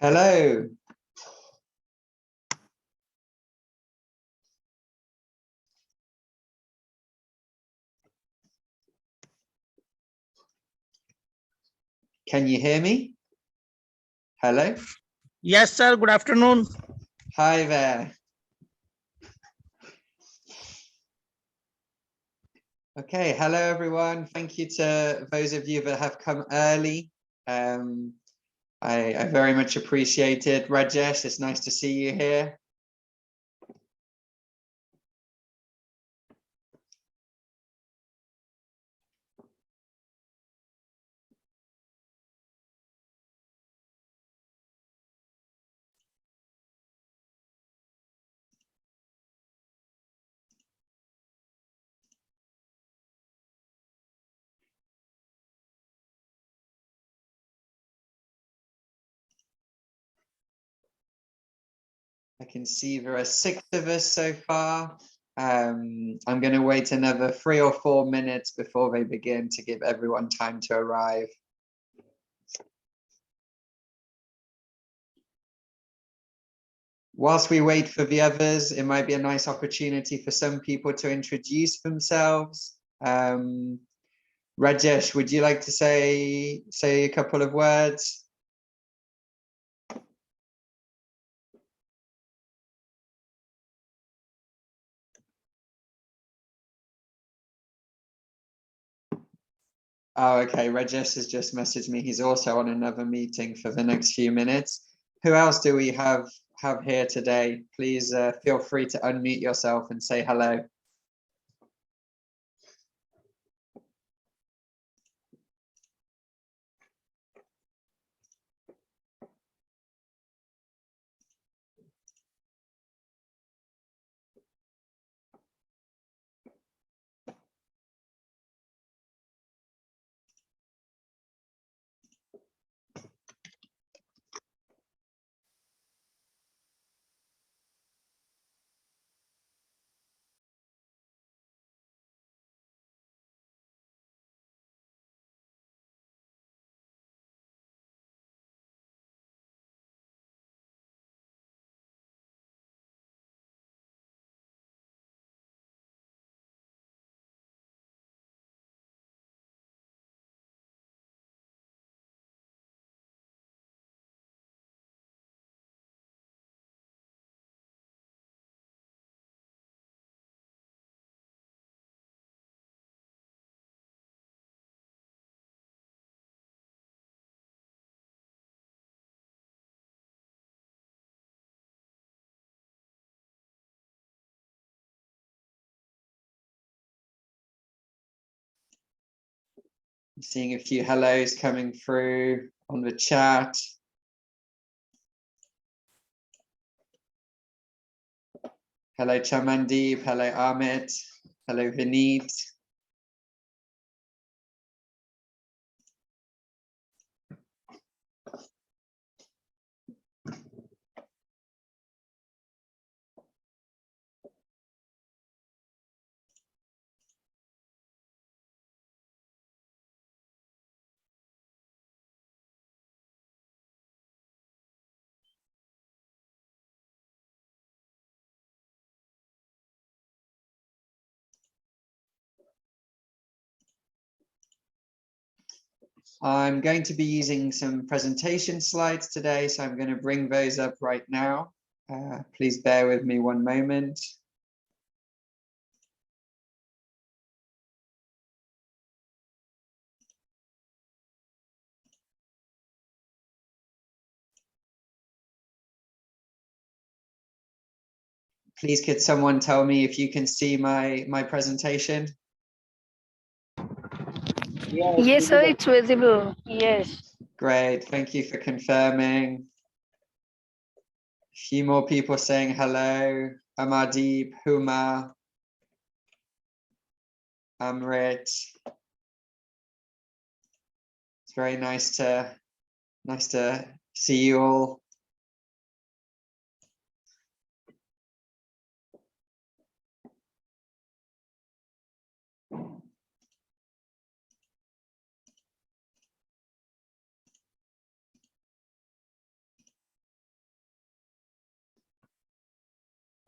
Hello. Can you hear me? Hello. Yes, sir. Good afternoon. Hi there. Okay, hello everyone. Thank you to those of you that have come early. I very much appreciate it. Rajesh, it's nice to see you here. I can see there are 6 of us so far. I'm going to wait another 3 or 4 minutes before they begin to give everyone time to arrive. Whilst we wait for the others, it might be a nice opportunity for some people to introduce themselves. Rajesh, would you like to say a couple of words? Oh, okay. Rajesh has just messaged me. He's also on another meeting for the next few minutes. Who else do we have here today? Please feel free to unmute yourself and say hello. I'm seeing a few hellos coming through on the chat. Hello, Chamandeep. Hello, Amit. Hello, Vineet. I'm going to be using some presentation slides today, so I'm going to bring those up right now. Please bear with me one moment. Please, could someone tell me if you can see my presentation? Yes, sir, it's visible. Yes. Great, thank you for confirming. A few more people saying hello. Amardeep, Huma, Amrit. It's very nice to see you all.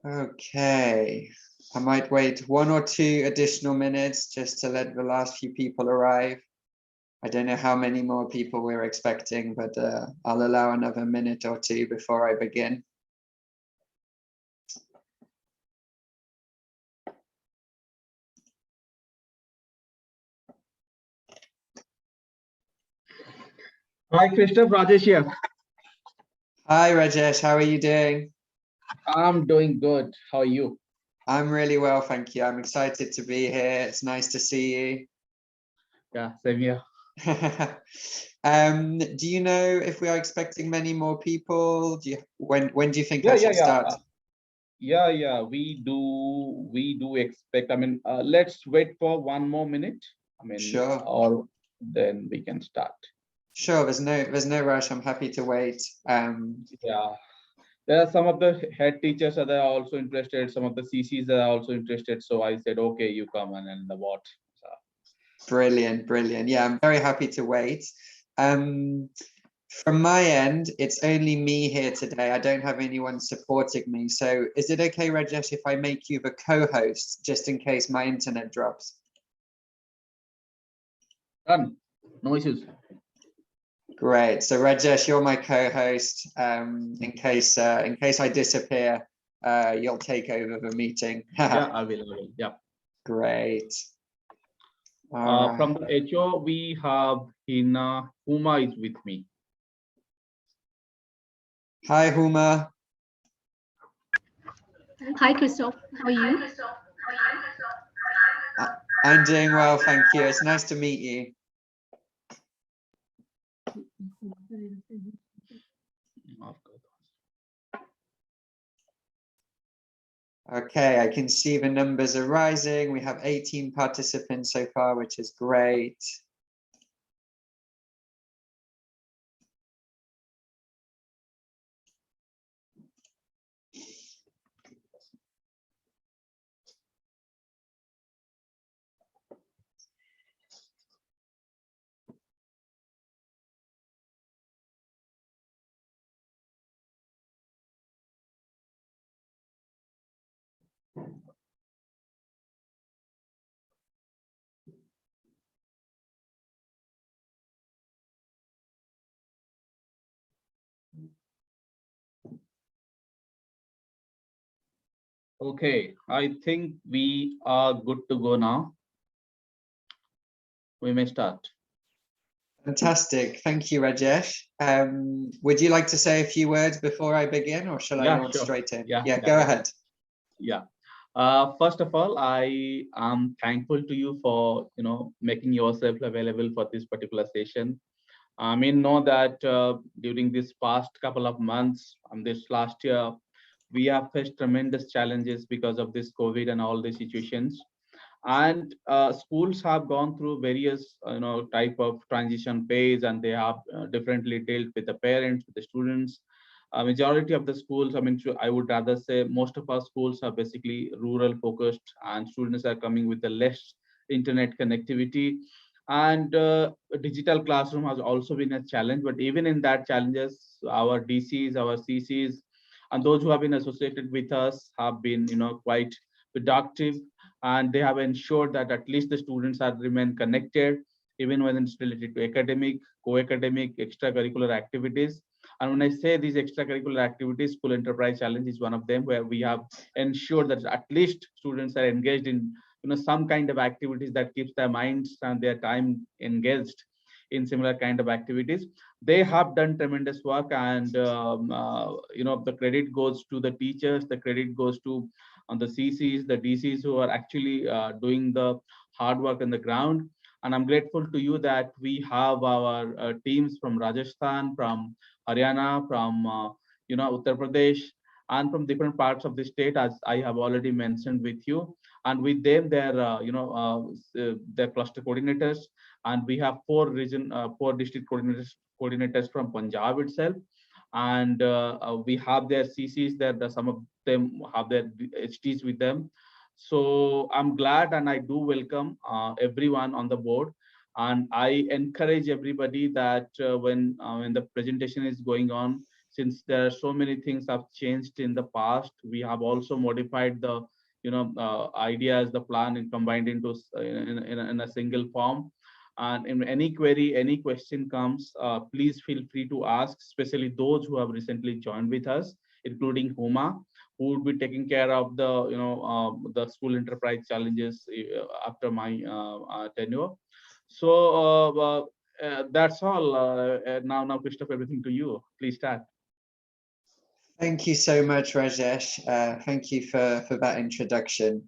Okay, I might wait 1 or 2 additional minutes just to let the last few people arrive. I don't know how many more people we're expecting, but I'll allow another minute or 2 before I begin. Hi, Christoph, Rajesh here. Hi, Rajesh, how are you doing? I'm doing good. How are you? I'm really well, thank you. I'm excited to be here. It's nice to see you. Yeah, same here. Do you know if we are expecting many more people? When do you think I Yeah, should start? yeah. We do expect. I mean, let's wait for 1 more minute. I mean, Sure, or then we can start. sure. There's no rush. I'm happy to wait. Yeah, there are some of the head teachers that are also interested. Some of the CCs that are also interested. So I said, okay, you come and the what. So, Brilliant, brilliant. Yeah, I'm very happy to wait. From my end, it's only me here today. I don't have anyone supporting me. So is it okay, Rajesh, if I make you the co-host just in case my internet drops? done. No issues. Great. So Rajesh, you're my co-host. In case I disappear, you'll take over the meeting. Yeah, I will. Yeah. Great. All right. From the HO, we have Hina Huma is with me. Hi, Huma. Hi, Christoph. How are you? I'm doing well, thank you. It's nice to meet you. Okay, I can see the numbers are rising. We have 18 participants so far, which is great. Okay, I think we are good to go now. We may start. Fantastic. Thank you, Rajesh. Would you like to say a few words before I begin, or shall I Yeah, launch sure. straight in? Yeah, Go ahead. Yeah. First of all, I am thankful to you for making yourself available for this particular session. I mean, know that during this past couple of months, this last year, we have faced tremendous challenges because of this COVID and all the situations. And schools have gone through various type of transition phase, and they have differently dealt with the parents, with the students. Majority of the schools, I mean, I would rather say most of our schools are basically rural focused, and students are coming with the less internet connectivity. And digital classroom has also been a challenge, but even in that challenges, our DCs, our CCs, and those who have been associated with us have been quite productive, and they have ensured that at least the students are remain connected even when it's related to academic, co-academic, extracurricular activities. And when I say these extracurricular activities, school enterprise challenge is one of them, where we have ensured that at least students are engaged in some kind of activities that keeps their minds and their time engaged in similar kind of activities. They have done tremendous work, and the credit goes to the teachers, the credit goes to on the CCs, the DCs who are actually doing the hard work on the ground. And I'm grateful to you that we have our teams from Rajasthan, from Haryana, from Uttar Pradesh, and from different parts of the state, as I have already mentioned with you. And with them, they're cluster coordinators, and we have four district coordinators from Punjab itself, and we have their CCs there. Some of them have their HTs with them. So I'm glad, and I do welcome everyone on the board. And I encourage everybody that when the presentation is going on, since there are so many things have changed in the past, we have also modified the ideas, the plan, and combined into in a single form. And in any query, any question comes, please feel free to ask, especially those who have recently joined with us, including Huma, who would be taking care of the the school enterprise challenges after my tenure. So that's all. Now, Christoph, everything to you. Please start. Thank you so much, Rajesh. Thank you for that introduction.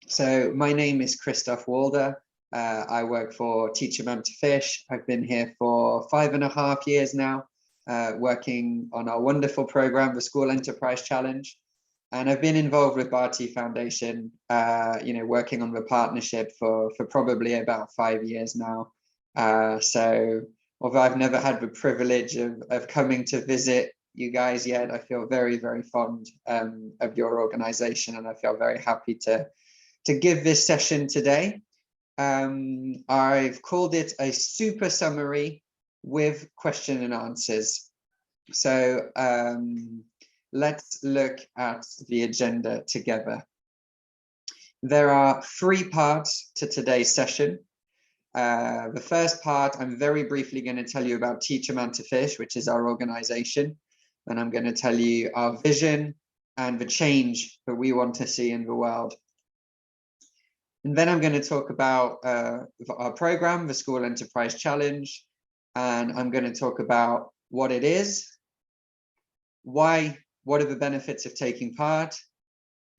So my name is Christoph Walder. I work for Teach a Man to Fish. I've been here for 5.5 years now, working on our wonderful program, the School Enterprise Challenge. And I've been involved with Bharti Foundation, working on the partnership for probably about 5 years now. So although I've never had the privilege of coming to visit you guys yet, I feel very, very fond of your organization, and I feel very happy to give this session today. I've called it a super summary with question and answers. So let's look at the agenda together. There are 3 parts to today's session. The first part, I'm very briefly going to tell you about Teach a Man to Fish, which is our organization. And I'm going to tell you our vision and the change that we want to see in the world. And then I'm going to talk about our program, the School Enterprise Challenge. And I'm going to talk about what it is, why, what are the benefits of taking part,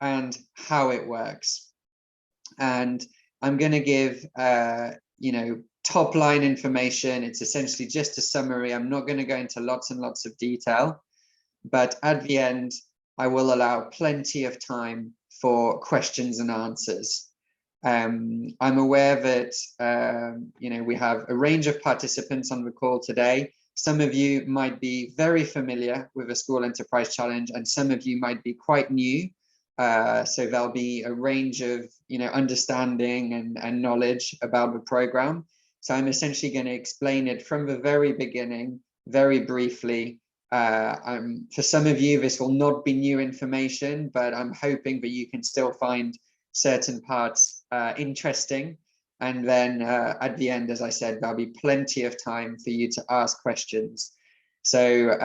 and how it works. And I'm going to give, top line information. It's essentially just a summary. I'm not going to go into lots and lots of detail, but at the end, I will allow plenty of time for questions and answers. I'm aware that, we have a range of participants on the call today. Some of you might be very familiar with the School Enterprise Challenge, and some of you might be quite new. So there'll be a range of, understanding and knowledge about the program. So I'm essentially going to explain it from the very beginning, very briefly. For some of you, this will not be new information, but I'm hoping that you can still find certain parts interesting. And then at the end, as I said, there'll be plenty of time for you to ask questions. So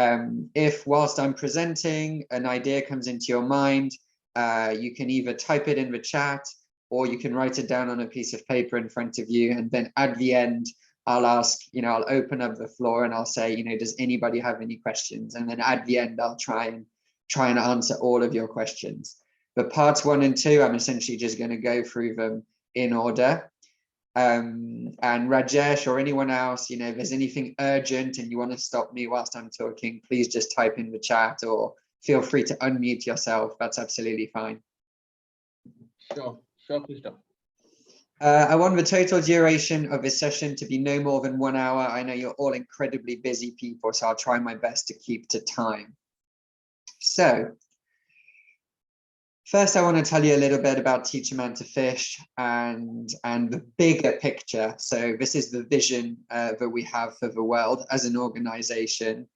if whilst I'm presenting, an idea comes into your mind, you can either type it in the chat or you can write it down on a piece of paper in front of you. And then at the end, I'll ask, I'll open up the floor and I'll say, does anybody have any questions? And then at the end, I'll try and answer all of your questions. But parts 1 and 2, I'm essentially just going to go through them in order. And Rajesh or anyone else, if there's anything urgent and you want to stop me whilst I'm talking, please just type in the chat or feel free to unmute yourself. That's absolutely fine. Sure, Christoph. I want the total duration of this session to be no more than 1 hour. I know you're all incredibly busy people, so I'll try my best to keep to time. So first, I want to tell you a little bit about Teach a Man to Fish and the bigger picture. So this is the vision that we have for the world as an organization.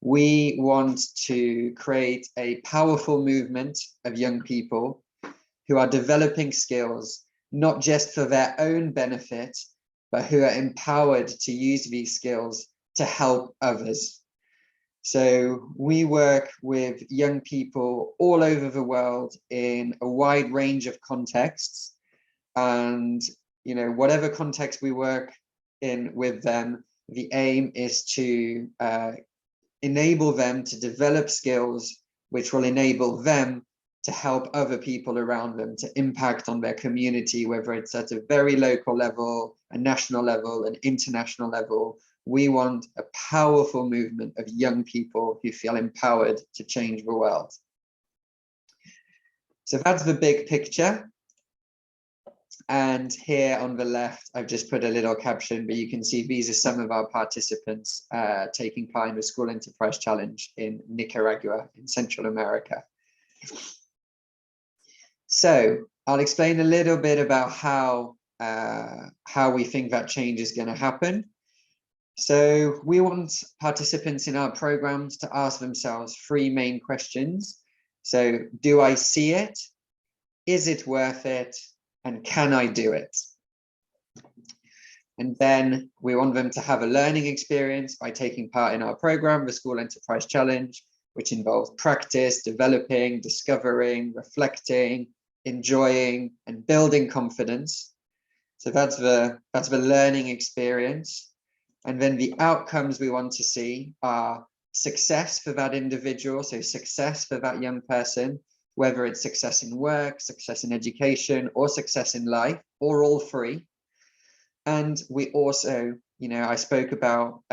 We want to create a powerful movement of young people who are developing skills, not just for their own benefit, but who are empowered to use these skills to help others. So we work with young people all over the world in a wide range of contexts. And, whatever context we work in with them, the aim is to enable them to develop skills which will enable them to help other people around them, to impact on their community, whether it's at a very local level, a national level, an international level. We want a powerful movement of young people who feel empowered to change the world. So that's the big picture. And here on the left, I've just put a little caption, but you can see these are some of our participants taking part in the School Enterprise Challenge in Nicaragua in Central America. So I'll explain a little bit about how we think that change is going to happen. So we want participants in our programs to ask themselves 3 main questions. So do I see it? Is it worth it? And can I do it? And then we want them to have a learning experience by taking part in our program, the School Enterprise Challenge, which involves practice, developing, discovering, reflecting, enjoying, and building confidence. So that's the learning experience. And then the outcomes we want to see are success for that individual, so success for that young person, whether it's success in work, success in education, or success in life, or all 3. And we also, I spoke about,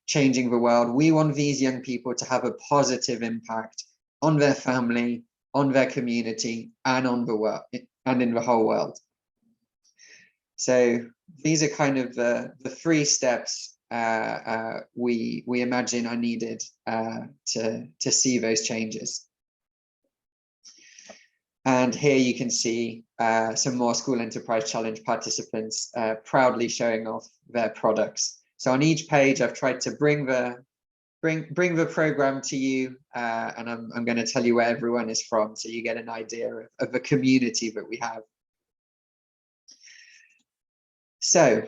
changing the world. We want these young people to have a positive impact on their family, on their community, and on the world, and in the whole world. So these are kind of the 3 steps we imagine are needed to see those changes. And here you can see some more School Enterprise Challenge participants proudly showing off their products. So on each page, I've tried to bring the program to you, and I'm going to tell you where everyone is from, so you get an idea of the community that we have. So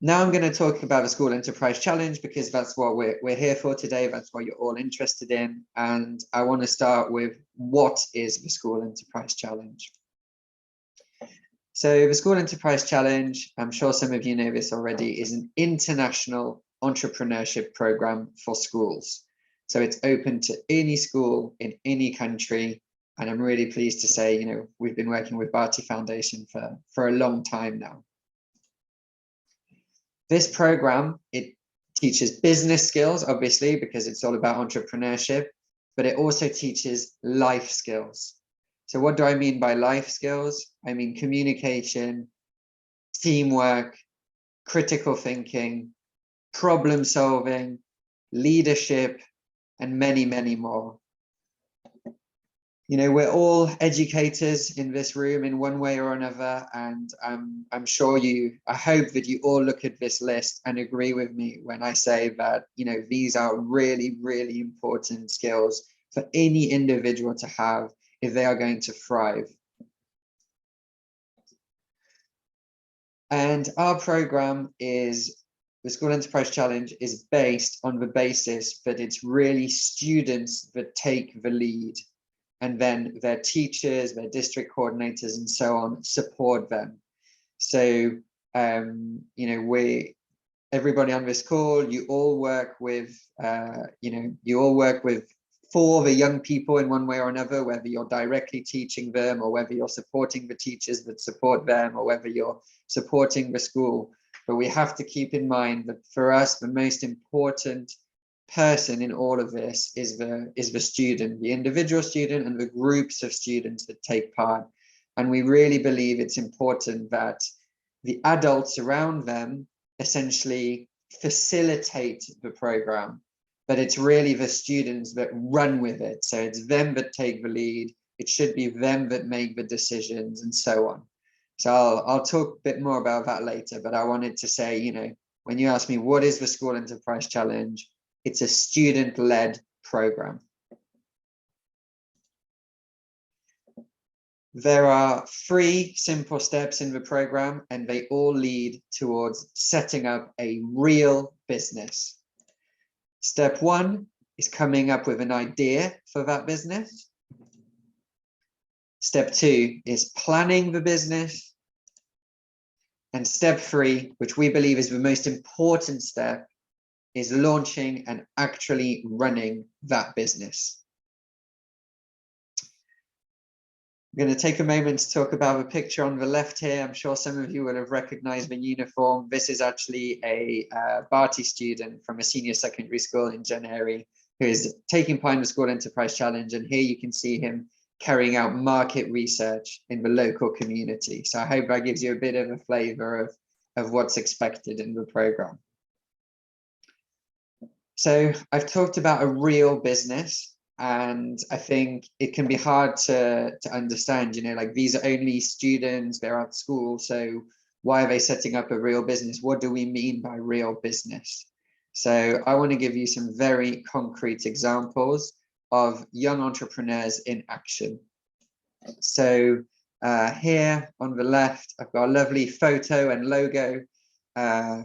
now I'm going to talk about the School Enterprise Challenge, because that's what we're here for today. That's what you're all interested in. And I want to start with, what is the School Enterprise Challenge? So the School Enterprise Challenge, I'm sure some of you know this already, is an international entrepreneurship program for schools. So it's open to any school in any country. And I'm really pleased to say, we've been working with Bharti Foundation for a long time now. This program, it teaches business skills, obviously, because it's all about entrepreneurship, but it also teaches life skills. So what do I mean by life skills? I mean communication, teamwork, critical thinking, problem solving, leadership, and many, many more. We're all educators in this room in one way or another, and I'm sure I hope that you all look at this list and agree with me when I say that, these are really, really important skills for any individual to have if they are going to thrive. And our program is, the School Enterprise Challenge is based on the basis that it's really students that take the lead, and then their teachers, their district coordinators, and so on support them. So, everybody on this call, you all work with, for the young people in one way or another, whether you're directly teaching them, or whether you're supporting the teachers that support them, or whether you're supporting the school. But we have to keep in mind that for us, the most important person in all of this is the student, the individual student, and the groups of students that take part. And we really believe it's important that the adults around them essentially facilitate the program, but it's really the students that run with it. So it's them that take the lead. It should be them that make the decisions, and so on. So I'll talk a bit more about that later, but I wanted to say, when you ask me, what is the School Enterprise Challenge? It's a student-led program. There are 3 simple steps in the program, and they all lead towards setting up a real business. Step 1 is coming up with an idea for that business. Step 2 is planning the business. And step 3, which we believe is the most important step, is launching and actually running that business. I'm going to take a moment to talk about the picture on the left here. I'm sure some of you will have recognized the uniform. This is actually a Bharti student from a senior secondary school in January who is taking part in the School Enterprise Challenge. And here you can see him carrying out market research in the local community. So I hope that gives you a bit of a flavor of what's expected in the program. So I've talked about a real business, and I think it can be hard to understand, like these are only students, they're at school. So why are they setting up a real business? What do we mean by real business? So I want to give you some very concrete examples of young entrepreneurs in action. So here on the left, I've got a lovely photo and logo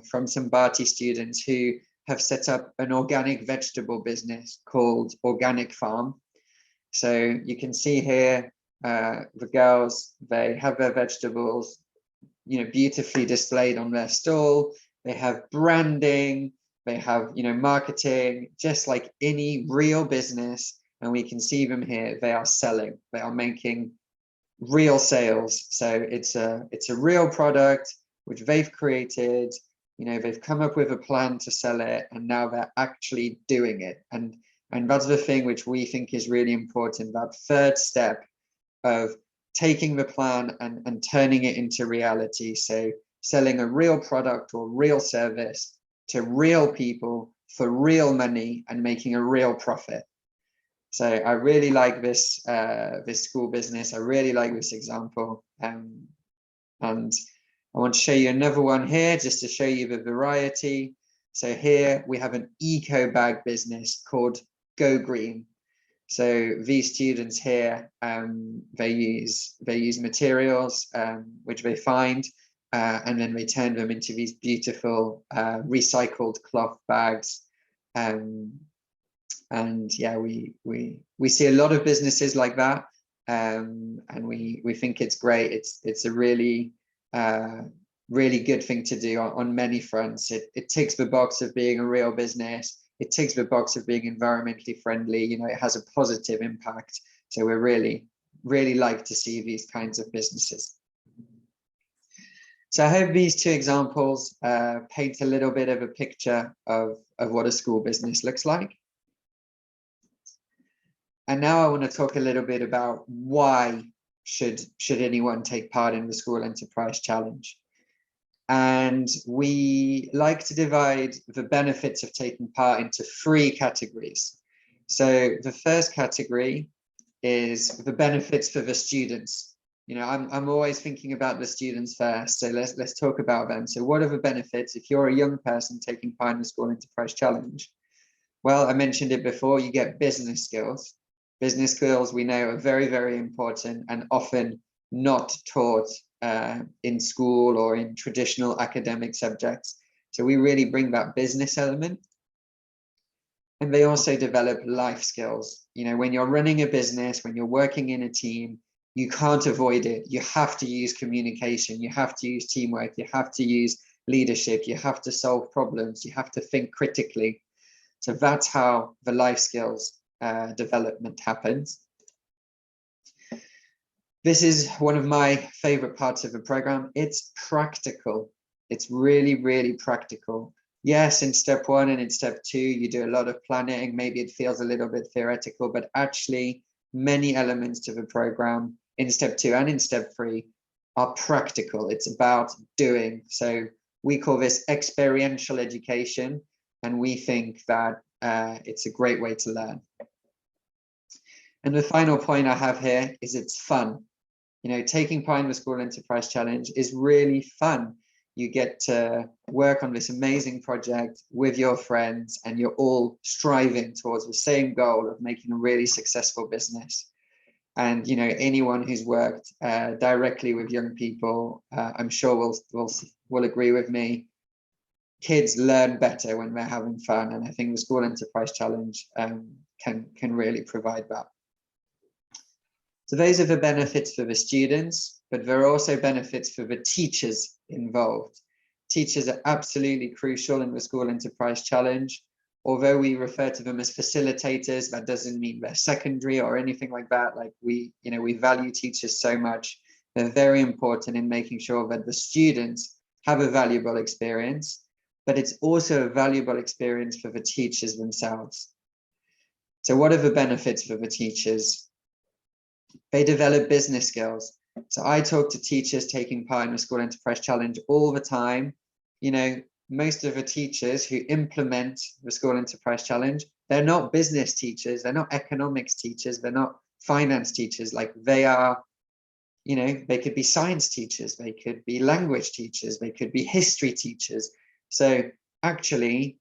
from some Bharti students who have set up an organic vegetable business called Organic Farm. So you can see here, the girls, they have their vegetables, beautifully displayed on their stall. They have branding, they have, marketing, just like any real business. And we can see them here, they are selling, they are making real sales. So it's a real product which they've created, they've come up with a plan to sell it, and now they're actually doing it. And that's the thing which we think is really important, that third step of taking the plan and turning it into reality. So selling a real product or real service to real people for real money and making a real profit. So I really like this this school business. I really like this example, and I want to show you another one here just to show you the variety. So here we have an eco bag business called Go Green. So these students here, they use materials which they find, and then they turn them into these beautiful recycled cloth bags. And yeah, we see a lot of businesses like that, and we think it's great. It's a really really good thing to do on many fronts. It ticks the box of being a real business. It ticks the box of being environmentally friendly. It has a positive impact. So we're really like to see these kinds of businesses. So I hope these two examples paint a little bit of a picture of what a school business looks like. And now I want to talk a little bit about why should anyone take part in the School Enterprise Challenge. And we like to divide the benefits of taking part into 3 categories. So the first category is the benefits for the students. I'm always thinking about the students first. So let's talk about them. So what are the benefits if you're a young person taking part in the School Enterprise Challenge? Well, I mentioned it before, you get business skills. Business skills we know are very, very important and often not taught in school or in traditional academic subjects. So we really bring that business element. And they also develop life skills. When you're running a business, when you're working in a team, you can't avoid it. You have to use communication. You have to use teamwork. You have to use leadership. You have to solve problems. You have to think critically. So that's how the life skills development happens. This is one of my favorite parts of the program. It's practical. It's really, really practical. Yes, in step 1 and in step 2, you do a lot of planning. Maybe it feels a little bit theoretical, but actually many elements to the program in step 2 and in step 3 are practical. It's about doing. So we call this experiential education, and we think that it's a great way to learn. And the final point I have here is it's fun. Taking part in the School Enterprise Challenge is really fun. You get to work on this amazing project with your friends, and you're all striving towards the same goal of making a really successful business. And anyone who's worked directly with young people, I'm sure will agree with me. Kids learn better when they're having fun, and I think the School Enterprise Challenge can really provide that. So those are the benefits for the students, but there are also benefits for the teachers involved. Teachers are absolutely crucial in the School Enterprise Challenge. Although we refer to them as facilitators, that doesn't mean they're secondary or anything like that. Like we value teachers so much. They're very important in making sure that the students have a valuable experience, but it's also a valuable experience for the teachers themselves. So what are the benefits for the teachers? They develop business skills. So I talk to teachers taking part in the School Enterprise Challenge all the time. Most of the teachers who implement the School Enterprise Challenge, they're not business teachers, they're not economics teachers, they're not finance teachers. Like they are you know, they could be science teachers, they could be language teachers, they could be history teachers. So actually,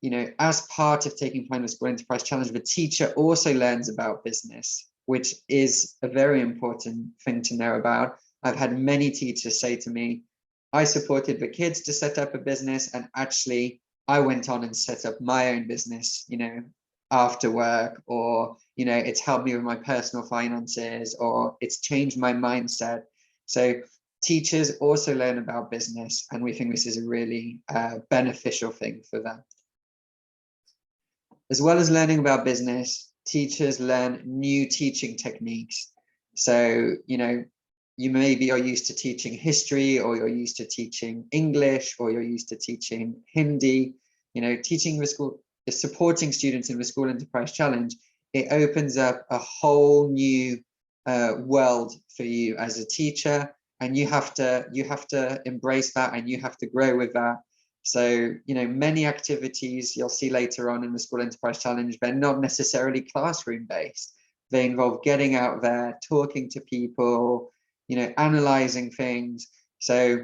you know, as part of taking part in the School Enterprise Challenge, the teacher also learns about business, which is a very important thing to know about. I've had many teachers say to me, I supported the kids to set up a business, and actually I went on and set up my own business, you know, after work, or, you know, it's helped me with my personal finances, or it's changed my mindset. So teachers also learn about business, and we think this is a really beneficial thing for them. As well as learning about business, teachers learn new teaching techniques. So, you know, you maybe are used to teaching history, or you're used to teaching English, or you're used to teaching Hindi. You know, teaching the school, supporting students in the School Enterprise Challenge, it opens up a whole new world for you as a teacher, and you have to embrace that, and you have to grow with that. So, you know, many activities you'll see later on in the School Enterprise Challenge, they're not necessarily classroom based. They involve getting out there, talking to people, you know, analyzing things. So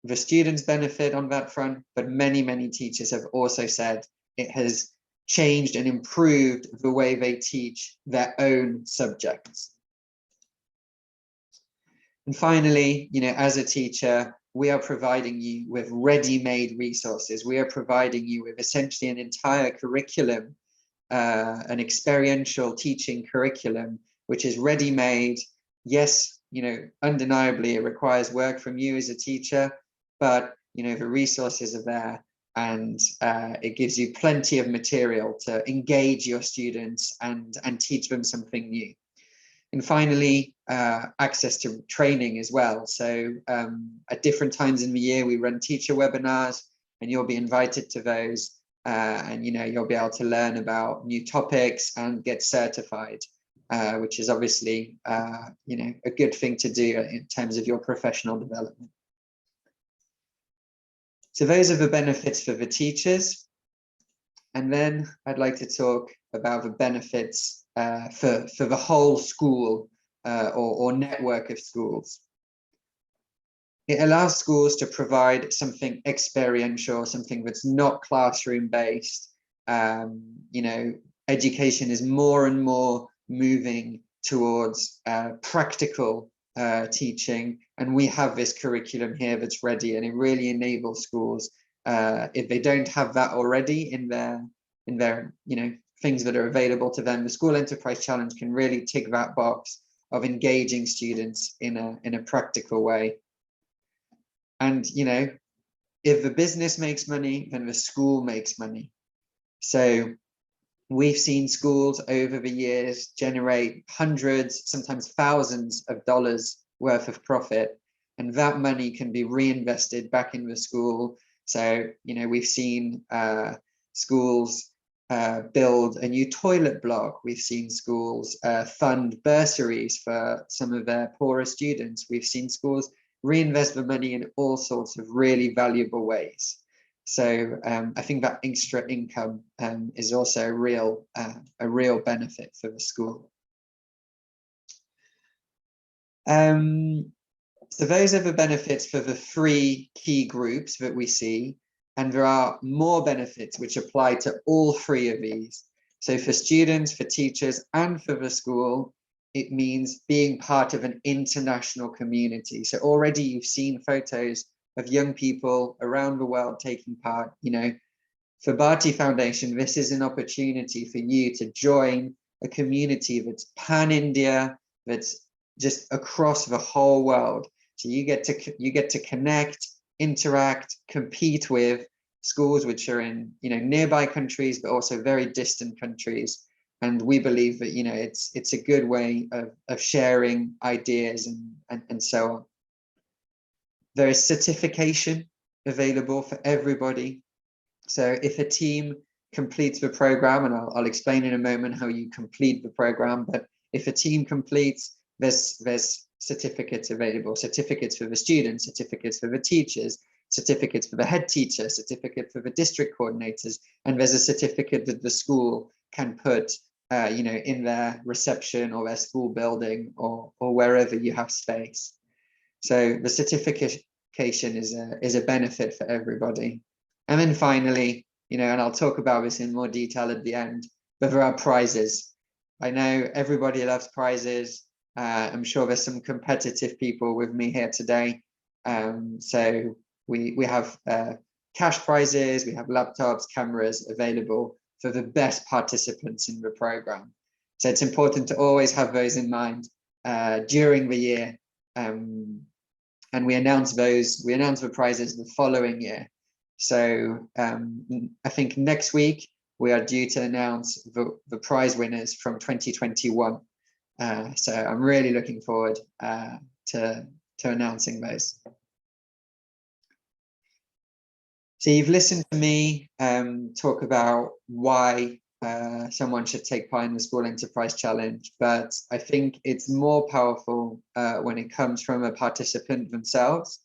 the students benefit on that front, but many, many teachers have also said it has changed and improved the way they teach their own subjects. And finally, you know, as a teacher, we are providing you with ready-made resources. We are providing you with essentially an entire curriculum, an experiential teaching curriculum, which is ready-made. Yes, you know, undeniably it requires work from you as a teacher, but, you know, the resources are there, and it gives you plenty of material to engage your students and teach them something new. And finally, access to training as well. So at different times in the year, we run teacher webinars, and you'll be invited to those. And, you know, you'll be able to learn about new topics and get certified, which is obviously, you know, a good thing to do in terms of your professional development. So those are the benefits for the teachers. And then I'd like to talk about the benefits for the whole school or network of schools. It allows schools to provide something experiential, something that's not classroom based. You know, education is more and more moving towards practical teaching, and we have this curriculum here that's ready, and it really enables schools, if they don't have that already in their you know, things that are available to them, the School Enterprise Challenge can really tick that box of engaging students in a practical way. And, you know, if the business makes money, then the school makes money. So we've seen schools over the years generate hundreds, sometimes thousands of dollars worth of profit, and that money can be reinvested back in the school. So, you know, we've seen schools build a new toilet block. We've seen schools fund bursaries for some of their poorer students. We've seen schools reinvest the money in all sorts of really valuable ways. So I think that extra income is also a real benefit for the school. So those are the benefits for the three key groups that we see, and there are more benefits which apply to all three of these. So for students, for teachers, and for the school, it means being part of an international community. So already you've seen photos of young people around the world taking part. You know, for Bharti Foundation, this is an opportunity for you to join a community that's pan-India, that's just across the whole world. So you get to connect, interact, compete with schools which are in, you know, nearby countries, but also very distant countries. And we believe that, you know, it's a good way of sharing ideas and so on. There is certification available for everybody. So if a team completes the program, and I'll explain in a moment how you complete the program, but if a team completes, there's certificates available, certificates for the students, certificates for the teachers, certificates for the head teacher, certificate for the district coordinators, and there's a certificate that the school can put in their reception or their school building or wherever you have space. So the certification is a benefit for everybody. And then finally, and I'll talk about this in more detail at the end, but there are prizes. I know everybody loves prizes. I'm sure there's some competitive people with me here today. So we have cash prizes, we have laptops, cameras available for the best participants in the program. So it's important to always have those in mind during the year. And we announce the prizes the following year. So I think next week we are due to announce the prize winners from 2021. So I'm really looking forward to announcing those. So you've listened to me talk about why someone should take part in the School Enterprise Challenge, but I think it's more powerful when it comes from a participant themselves.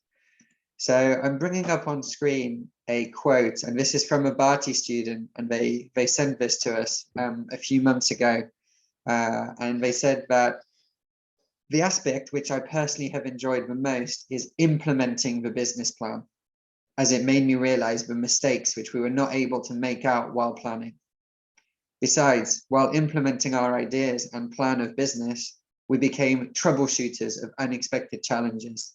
So I'm bringing up on screen a quote, and this is from a Bharti student, and they sent this to us a few months ago, and they said that the aspect which I personally have enjoyed the most is implementing the business plan, as it made me realize the mistakes which we were not able to make out while planning. Besides, while implementing our ideas and plan of business, we became troubleshooters of unexpected challenges.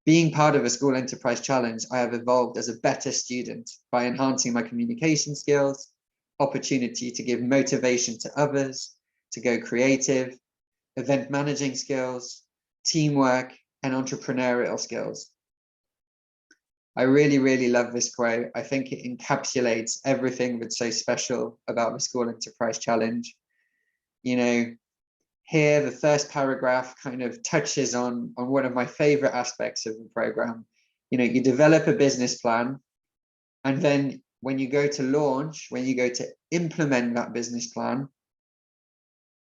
Being part of a School Enterprise Challenge, I have evolved as a better student by enhancing my communication skills, opportunity to give motivation to others, to go creative, event managing skills, teamwork, and entrepreneurial skills. I really, really love this quote. I think it encapsulates everything that's so special about the School Enterprise Challenge. Here, the first paragraph kind of touches on one of my favorite aspects of the program. You develop a business plan, and then when you go to launch, when you go to implement that business plan,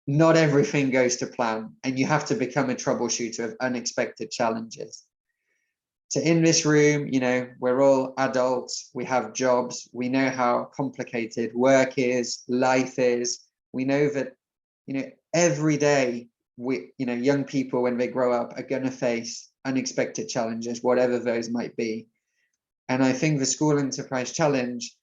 not everything goes to plan, and you have to become a troubleshooter of unexpected challenges. So in this room, we're all adults, we have jobs, we know how complicated work is, life is. We know that, every day, young people, when they grow up, are going to face unexpected challenges, whatever those might be. And I think the School Enterprise Challenge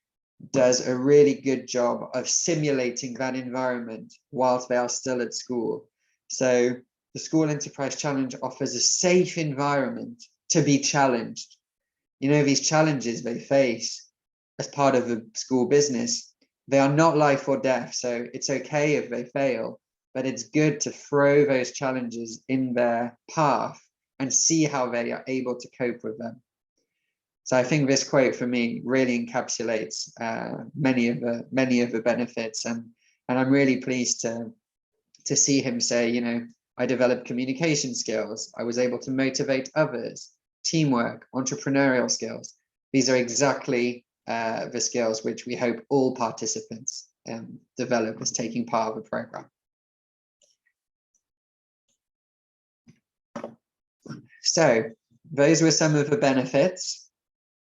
does a really good job of simulating that environment whilst they are still at school. So the School Enterprise Challenge offers a safe environment to be challenged. These challenges they face as part of the school business, they are not life or death. So it's okay if they fail, but it's good to throw those challenges in their path and see how they are able to cope with them. So I think this quote for me really encapsulates many of the benefits, and I'm really pleased to see him say, I developed communication skills, I was able to motivate others, teamwork, entrepreneurial skills. These are exactly the skills which we hope all participants develop as taking part of the program. So those were some of the benefits.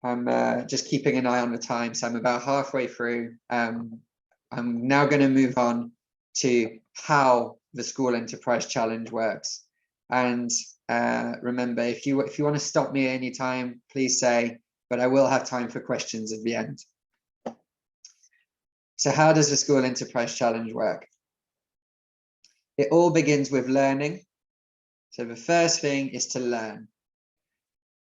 I'm just keeping an eye on the time, so I'm about halfway through. I'm now going to move on to how the School Enterprise Challenge works. And remember, if you want to stop me at any time, please say, but I will have time for questions at the end. So how does the School Enterprise Challenge work? It all begins with learning. So the first thing is to learn.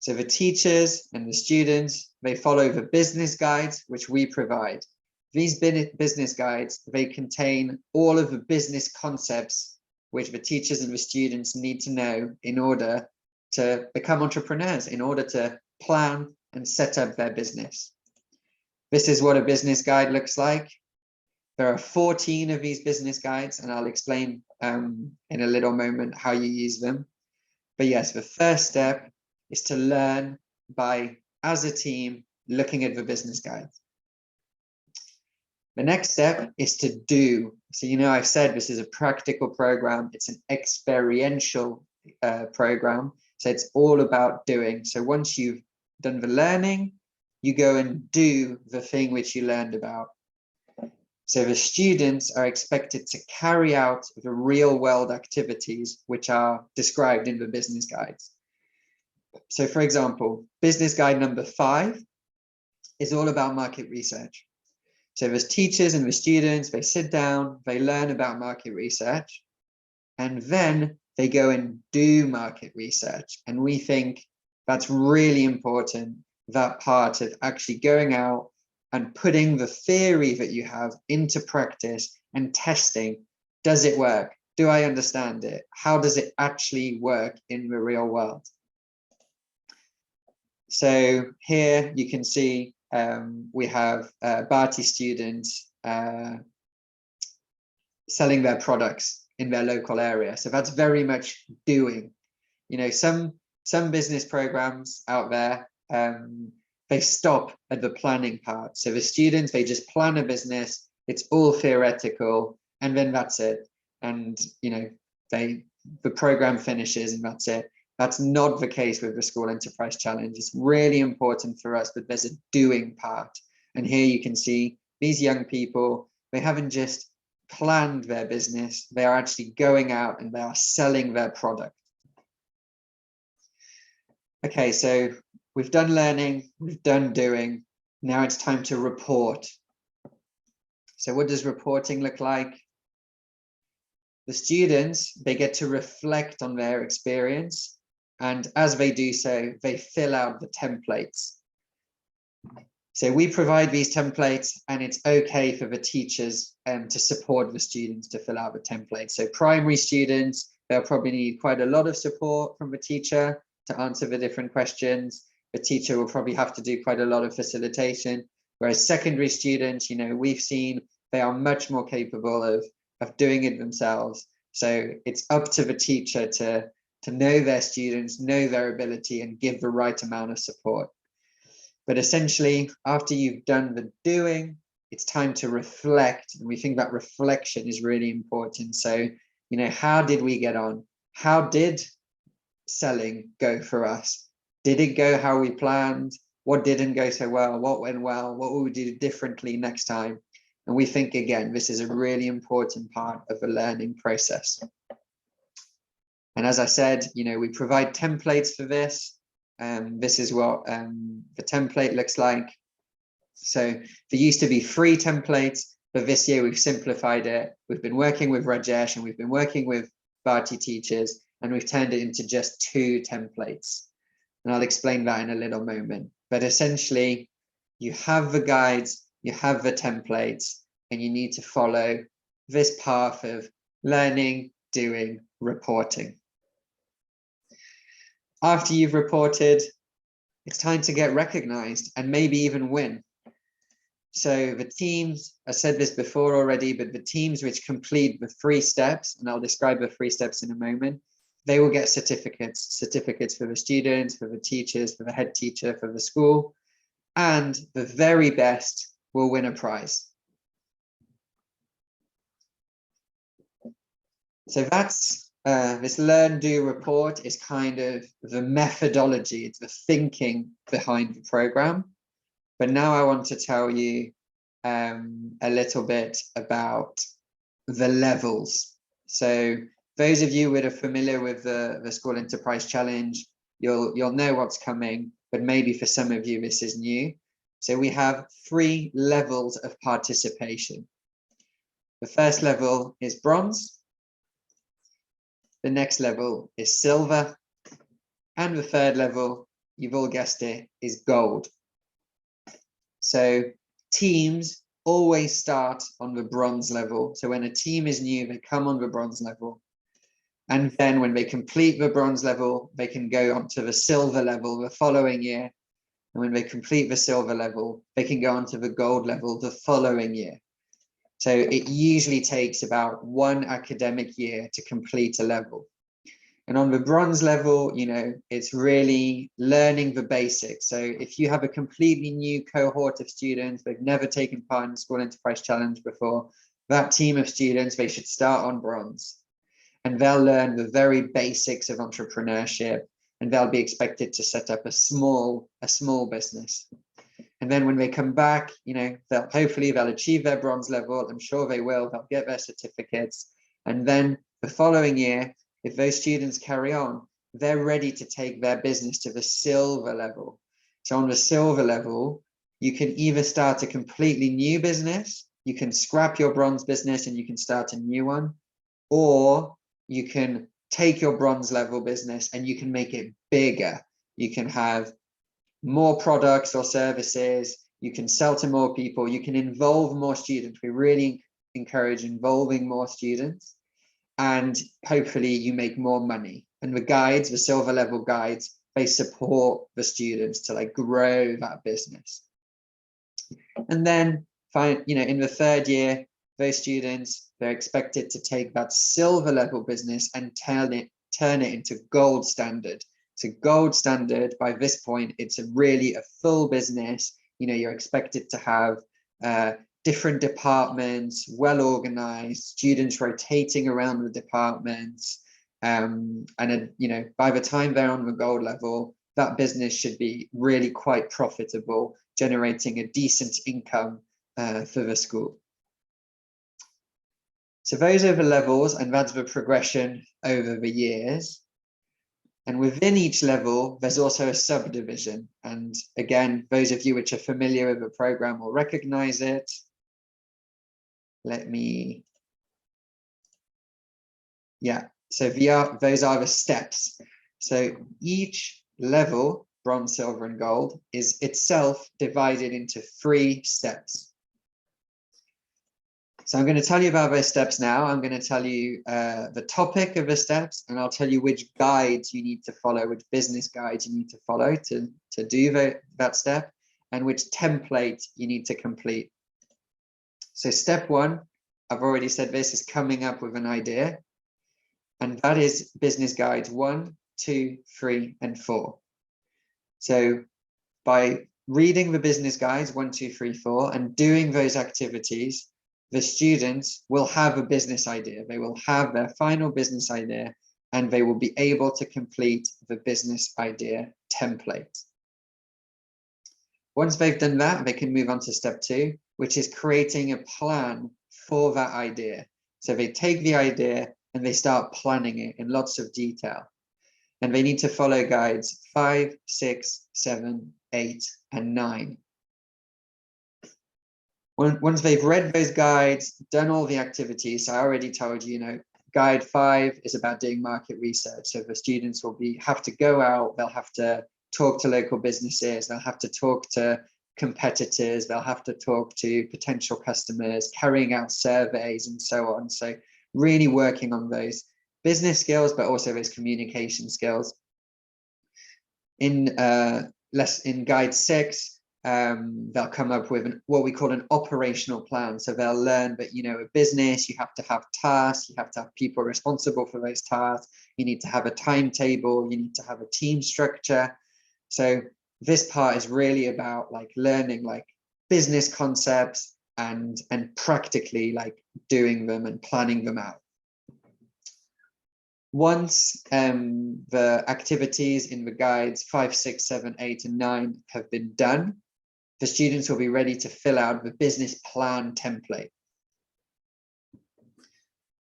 So the teachers and the students, they follow the business guides which we provide. These business guides, they contain all of the business concepts which the teachers and the students need to know in order to become entrepreneurs, in order to plan and set up their business. This is what a business guide looks like. There are 14 of these business guides, and I'll explain in a little moment how you use them. But yes, the first step is to learn by, as a team, looking at the business guides. The next step is to do. So, I've said this is a practical program. It's an experiential program. So it's all about doing. So once you've done the learning, you go and do the thing which you learned about. So the students are expected to carry out the real world activities which are described in the business guides. So for example, business guide number 5 is all about market research. So there's teachers and the students, they sit down, they learn about market research, and then they go and do market research. And we think that's really important, that part of actually going out and putting the theory that you have into practice and testing. Does it work? Do I understand it? How does it actually work in the real world? So here you can see we have Bharti students selling their products in their local area. So that's very much doing. You know, some business programs out there, they stop at the planning part. So the students, they just plan a business, it's all theoretical, and then that's it. And, you know, the program finishes and that's it. That's not the case with the School Enterprise Challenge. It's really important for us that there's a doing part. And here you can see these young people, they haven't just planned their business, they are actually going out and they are selling their product. Okay, so we've done learning, we've done doing. Now it's time to report. So what does reporting look like? The students, they get to reflect on their experience. And as they do so, they fill out the templates. So we provide these templates and it's okay for the teachers to support the students to fill out the templates. So primary students, they'll probably need quite a lot of support from the teacher to answer the different questions. The teacher will probably have to do quite a lot of facilitation. Whereas secondary students, you know, we've seen they are much more capable of doing it themselves. So it's up to the teacher to know their students, know their ability, and give the right amount of support. But essentially, after you've done the doing, it's time to reflect. And we think that reflection is really important. So, you know, how did we get on? How did selling go for us? Did it go how we planned? What didn't go so well? What went well? What will we do differently next time? And we think, again, this is a really important part of the learning process. And as I said, you know, we provide templates for this. This is what the template looks like. So there used to be 3 templates, but this year we've simplified it. We've been working with Rajesh and we've been working with Bharti teachers, and we've turned it into just 2 templates. And I'll explain that in a little moment. But essentially, you have the guides, you have the templates, and you need to follow this path of learning, doing, reporting. After you've reported, it's time to get recognized and maybe even win. So the teams, I said this before already, but the teams which complete the 3 steps, and I'll describe the 3 steps in a moment, they will get certificates for the students, for the teachers, for the head teacher, for the school, and the very best will win a prize. So that's this learn, do, report is kind of the methodology, it's the thinking behind the program. But now I want to tell you a little bit about the levels. So those of you that are familiar with the School Enterprise Challenge, you'll know what's coming, but maybe for some of you this is new. So we have 3 levels of participation. The first level is bronze. The next level is silver, and the 3rd level, you've all guessed it, is gold. So teams always start on the bronze level. So when a team is new, they come on the bronze level. And then when they complete the bronze level, they can go on to the silver level the following year. And when they complete the silver level, they can go on to the gold level the following year. So it usually takes about 1 academic year to complete a level. And on the bronze level, you know, it's really learning the basics. So if you have a completely new cohort of students, they've never taken part in the School Enterprise Challenge before, that team of students, they should start on bronze. And they'll learn the very basics of entrepreneurship, and they'll be expected to set up a small business. And then when they come back, hopefully they'll achieve their bronze level. I'm sure they will. They'll get their certificates. And then the following year, if those students carry on, they're ready to take their business to the silver level. So on the silver level, you can either start a completely new business, you can scrap your bronze business and you can start a new one, or you can take your bronze level business and you can make it bigger. You can have more products or services, you can sell to more people, you can involve more students. We really encourage involving more students, and hopefully you make more money. And the guides, the silver level guides, they support the students to like grow that business. And then in the third year, those students, they're expected to take that silver level business and turn it into gold standard. So gold standard, by this point, it's really a full business. You're expected to have different departments, well organized, students rotating around the departments. And by the time they're on the gold level, that business should be really quite profitable, generating a decent income for the school. So those are the levels, and that's the progression over the years. And within each level, there's also a subdivision. And again, those of you which are familiar with the program will recognize it. So those are the steps. So each level, bronze, silver, and gold, is itself divided into 3 steps. So I'm going to tell you about those steps now. I'm going to tell you the topic of the steps, and I'll tell you which guides you need to follow, which business guides you need to follow to do that step, and which template you need to complete. So step 1, I've already said this, is coming up with an idea. And that is business guides 1, 2, 3, and 4. So by reading the business guides 1, 2, 3, 4 and doing those activities, the students will have a business idea. They will have their final business idea, and they will be able to complete the business idea template. Once they've done that, they can move on to step 2, which is creating a plan for that idea. So they take the idea and they start planning it in lots of detail. And they need to follow guides 5, 6, 7, 8, and 9. Once they've read those guides, done all the activities, so I already told you, guide 5 is about doing market research. So the students will have to go out, they'll have to talk to local businesses, they'll have to talk to competitors, they'll have to talk to potential customers, carrying out surveys and so on. So really working on those business skills, but also those communication skills. In guide 6, they'll come up with what we call an operational plan. So they'll learn that, a business, you have to have tasks, you have to have people responsible for those tasks, you need to have a timetable, you need to have a team structure. So this part is really about learning business concepts and practically doing them and planning them out. Once the activities in the guides 5, 6, 7, 8, and 9 have been done, the students will be ready to fill out the business plan template.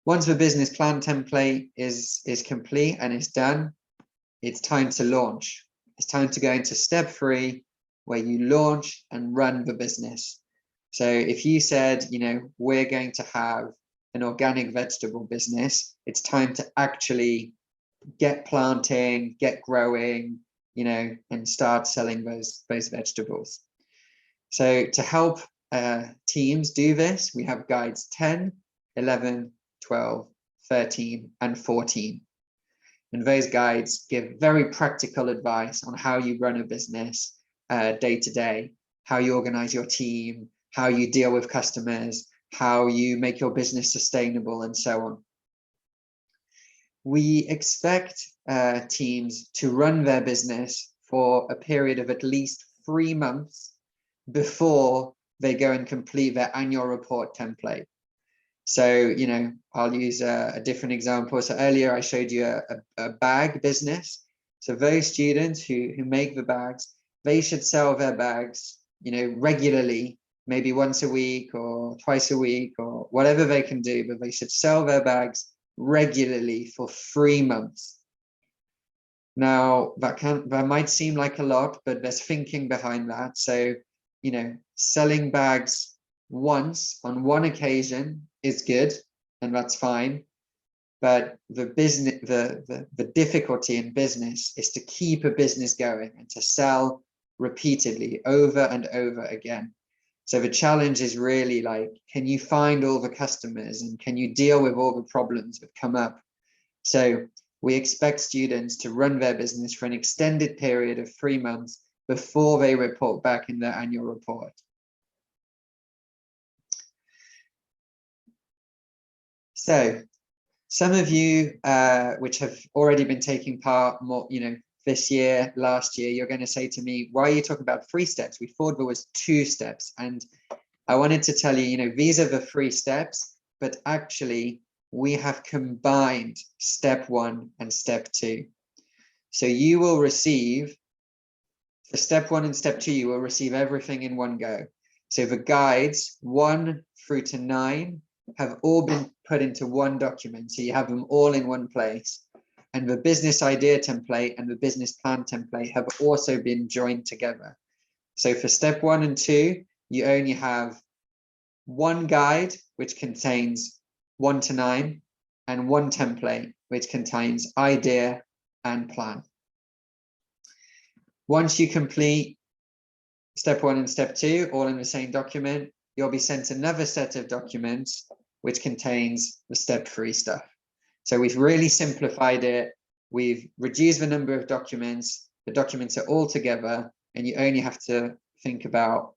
Once the business plan template is complete and it's done, it's time to launch. It's time to go into step 3, where you launch and run the business. So if you said, we're going to have an organic vegetable business, it's time to actually get planting, get growing, and start selling those vegetables. So to help teams do this, we have guides 10, 11, 12, 13, and 14. And those guides give very practical advice on how you run a business day to day, how you organize your team, how you deal with customers, how you make your business sustainable, and so on. We expect teams to run their business for a period of at least 3 months before they go and complete their annual report template. So, I'll use a different example. So earlier I showed you a bag business. So those students who make the bags, they should sell their bags regularly, maybe once a week or twice a week or whatever they can do, but they should sell their bags regularly for 3 months. Now that might seem like a lot, but there's thinking behind that. So, selling bags once on one occasion is good, and that's fine. But the difficulty in business is to keep a business going and to sell repeatedly over and over again. So the challenge is really like, can you find all the customers and can you deal with all the problems that come up? So we expect students to run their business for an extended period of 3 months before they report back in their annual report. So some of you which have already been taking part more, this year, last year, you're going to say to me, why are you talking about 3 steps? We thought there was 2 steps. And I wanted to tell you, these are the 3 steps, but actually we have combined step 1 and step 2. So you will receive, for step 1 and step 2, you will receive everything in one go. So the guides 1 through to 9 have all been put into one document. So you have them all in one place. And the business idea template and the business plan template have also been joined together. So for step 1 and 2, you only have one guide, which contains 1 to 9, and one template, which contains idea and plan. Once you complete step 1 and step 2, all in the same document, you'll be sent another set of documents, which contains the step 3 stuff. So we've really simplified it. We've reduced the number of documents. The documents are all together, and you only have to think about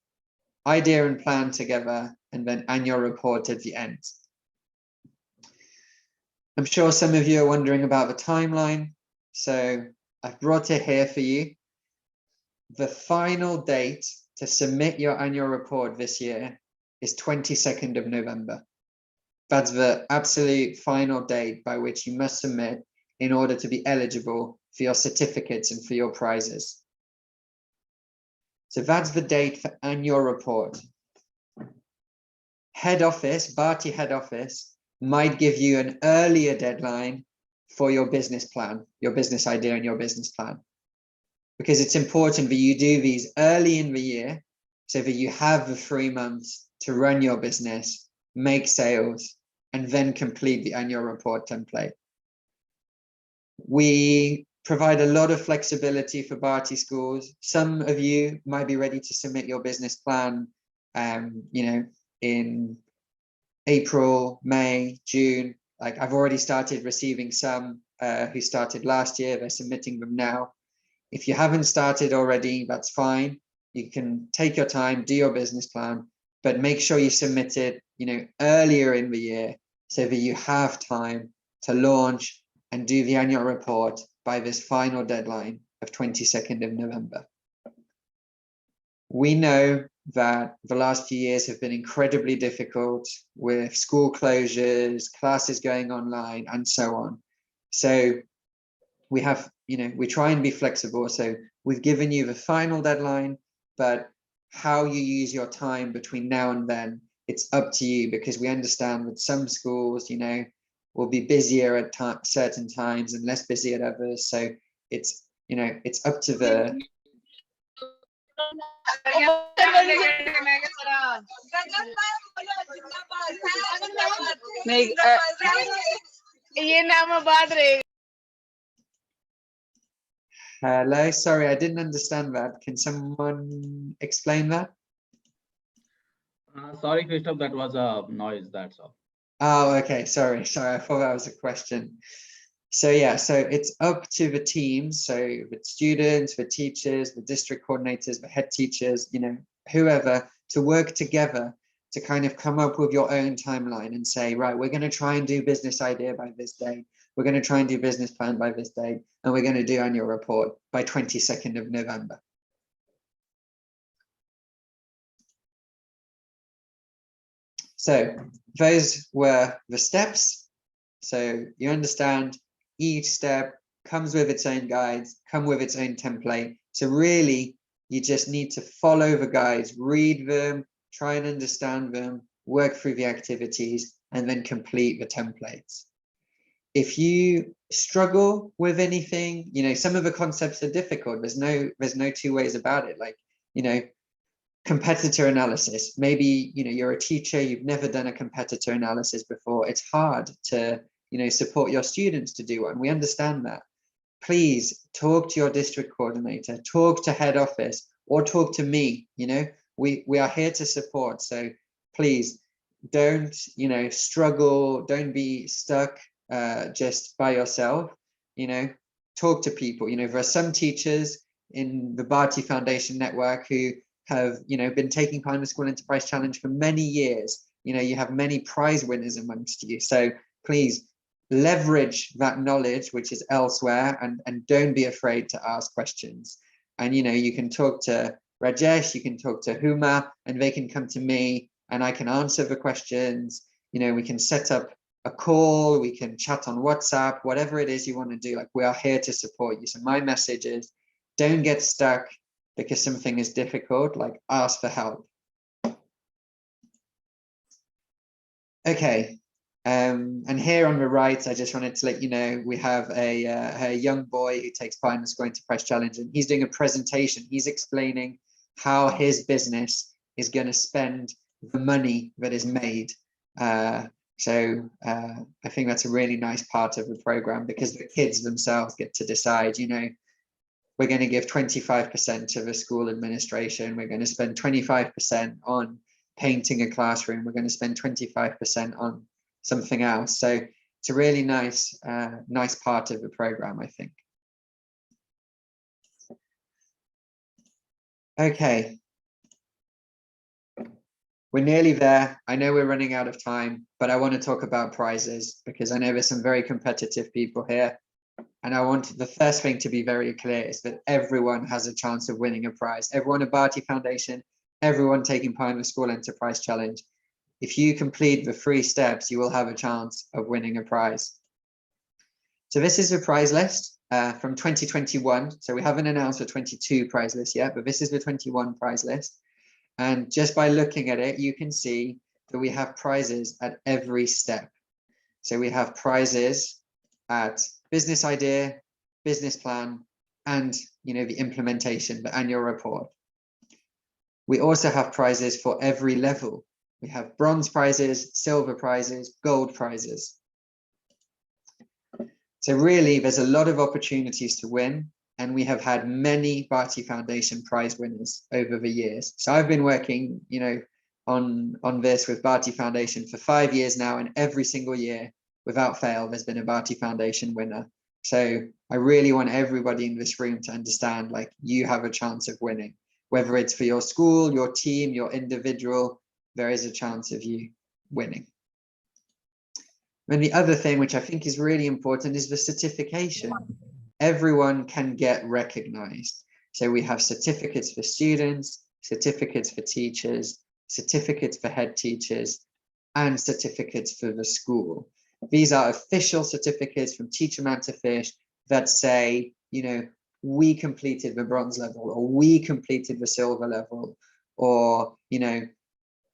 idea and plan together, and then annual report at the end. I'm sure some of you are wondering about the timeline. So I've brought it here for you. The final date to submit your annual report this year is 22nd of November. That's the absolute final date by which you must submit in order to be eligible for your certificates and for your prizes. So that's the date for annual report. Head office, Bharti head office, might give you an earlier deadline for your business plan, your business idea and your business plan. Because it's important that you do these early in the year so that you have the 3 months to run your business, make sales, and then complete the annual report template. We provide a lot of flexibility for Bharti schools. Some of you might be ready to submit your business plan, in April, May, June. Like I've already started receiving some who started last year. They're submitting them now. If you haven't started already, that's fine. You can take your time, do your business plan, but make sure you submit it, earlier in the year so that you have time to launch and do the annual report by this final deadline of 22nd of November. We know that the last few years have been incredibly difficult with school closures, classes going online, and so on. So we have, we try and be flexible. So we've given you the final deadline, but how you use your time between now and then, it's up to you, because we understand that some schools, will be busier at certain times and less busy at others. So it's, it's up to the Hello, sorry, I didn't understand that. Can someone explain that? Sorry, Christoph, that was a noise, that's all. Oh, okay, sorry, I thought that was a question. So yeah, so it's up to the teams, so the students, the teachers, the district coordinators, the head teachers, whoever, to work together to kind of come up with your own timeline and say, right, we're going to try and do business idea by this date. We're going to try and do business plan by this date, and we're going to do annual report by 22nd of November. So those were the steps. So you understand each step comes with its own guides, come with its own template. So really You just need to follow the guides, read them, try and understand them, work through the activities, and then complete the templates. If you struggle with anything, you know, some of the concepts are difficult. There's no two ways about it. Like, you know, competitor analysis. Maybe, you know, you're a teacher, you've never done a competitor analysis before. It's hard to, you know, support your students to do one. We understand that. Please talk to your district coordinator, talk to head office, or talk to me. You know, we are here to support. So please don't, you know, struggle, don't be stuck just by yourself. You know, talk to people. You know, there are some teachers in the Bharti Foundation network who have, you know, been taking part in the School Enterprise Challenge for many years. You know, you have many prize winners amongst you. So please leverage that knowledge which is elsewhere, and don't be afraid to ask questions. And, you know, you can talk to Rajesh, you can talk to Huma, and they can come to me and I can answer the questions. You know, we can set up a call, we can chat on WhatsApp, whatever it is you want to do. Like, we are here to support you. So my message is, don't get stuck because something is difficult. Like, ask for help. Okay. And here on the right, I just wanted to let you know, we have a young boy who takes part in the School Enterprise Challenge, and he's doing a presentation. He's explaining how his business is going to spend the money that is made. So I think that's a really nice part of the program, because the kids themselves get to decide, you know, we're going to give 25% to the school administration. We're going to spend 25% on painting a classroom. We're going to spend 25% on something else. So it's a really nice, nice part of the program, I think. Okay. We're nearly there. I know we're running out of time, but I want to talk about prizes, because I know there's some very competitive people here. And I want the first thing to be very clear is that everyone has a chance of winning a prize. Everyone at Bharti Foundation, everyone taking part in the School Enterprise Challenge. If you complete the 3 steps, you will have a chance of winning a prize. So this is the prize list from 2021. So we haven't announced the 22 prize list yet, but this is the 21 prize list. And just by looking at it, you can see that we have prizes at every step. So we have prizes at business idea, business plan, and, you know, the implementation, the annual report. We also have prizes for every level. We have bronze prizes, silver prizes, gold prizes. So really, there's a lot of opportunities to win, and we have had many Bharti Foundation prize winners over the years. So I've been working, you know, on this with Bharti Foundation for 5 years now, and every single year, without fail, there's been a Bharti Foundation winner. So I really want everybody in this room to understand, like, you have a chance of winning, whether it's for your school, your team, your individual, there is a chance of you winning. And the other thing, which I think is really important, is the certification. Everyone can get recognized. So we have certificates for students, certificates for teachers, certificates for head teachers, and certificates for the school. These are official certificates from Teach a Man to Fish that say, you know, we completed the bronze level, or we completed the silver level, or, you know,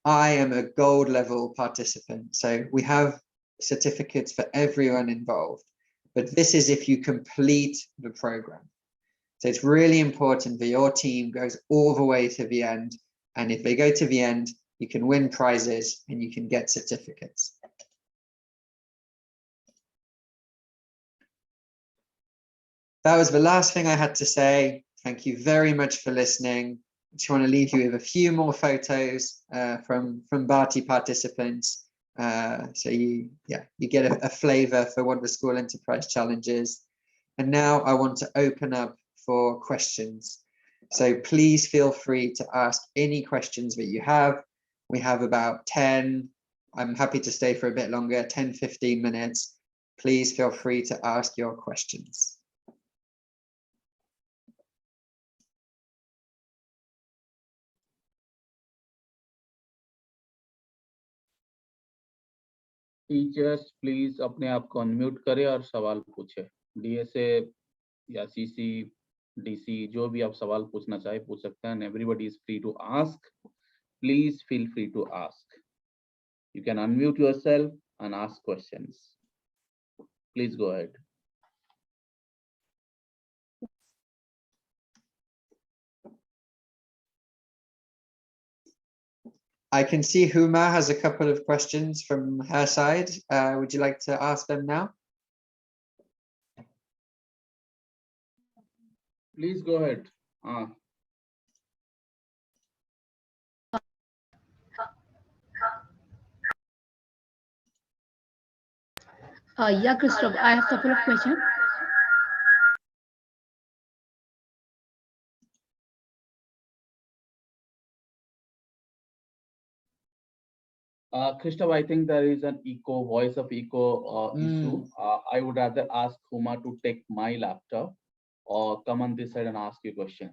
I am a gold level participant. So we have certificates for everyone involved, but this is if you complete the program. So it's really important that your team goes all the way to the end. And if they go to the end, you can win prizes and you can get certificates. That was the last thing I had to say. Thank you very much for listening. I just want to leave you with a few more photos from Bharti participants. So you get a flavor for what the School Enterprise Challenge is. And now I want to open up for questions. So please feel free to ask any questions that you have. We have about 10, I'm happy to stay for a bit longer, 10, 15 minutes. Please feel free to ask your questions. Teachers please अपने आप को unmute करें और सवाल पूछे, DSA या CC DC, जो भी आप सवाल पूछना चाहे पूछ सकते हैं, and everybody is free to ask. Please feel free to ask. You can unmute yourself and ask questions. Please go ahead. I can see Huma has a couple of questions from her side. Would you like to ask them now? Please go ahead. Yeah, Christoph, I have a couple of questions. Christoph, I think there is an echo, voice of echo issue. I would rather ask Huma to take my laptop or come on this side and ask you a question.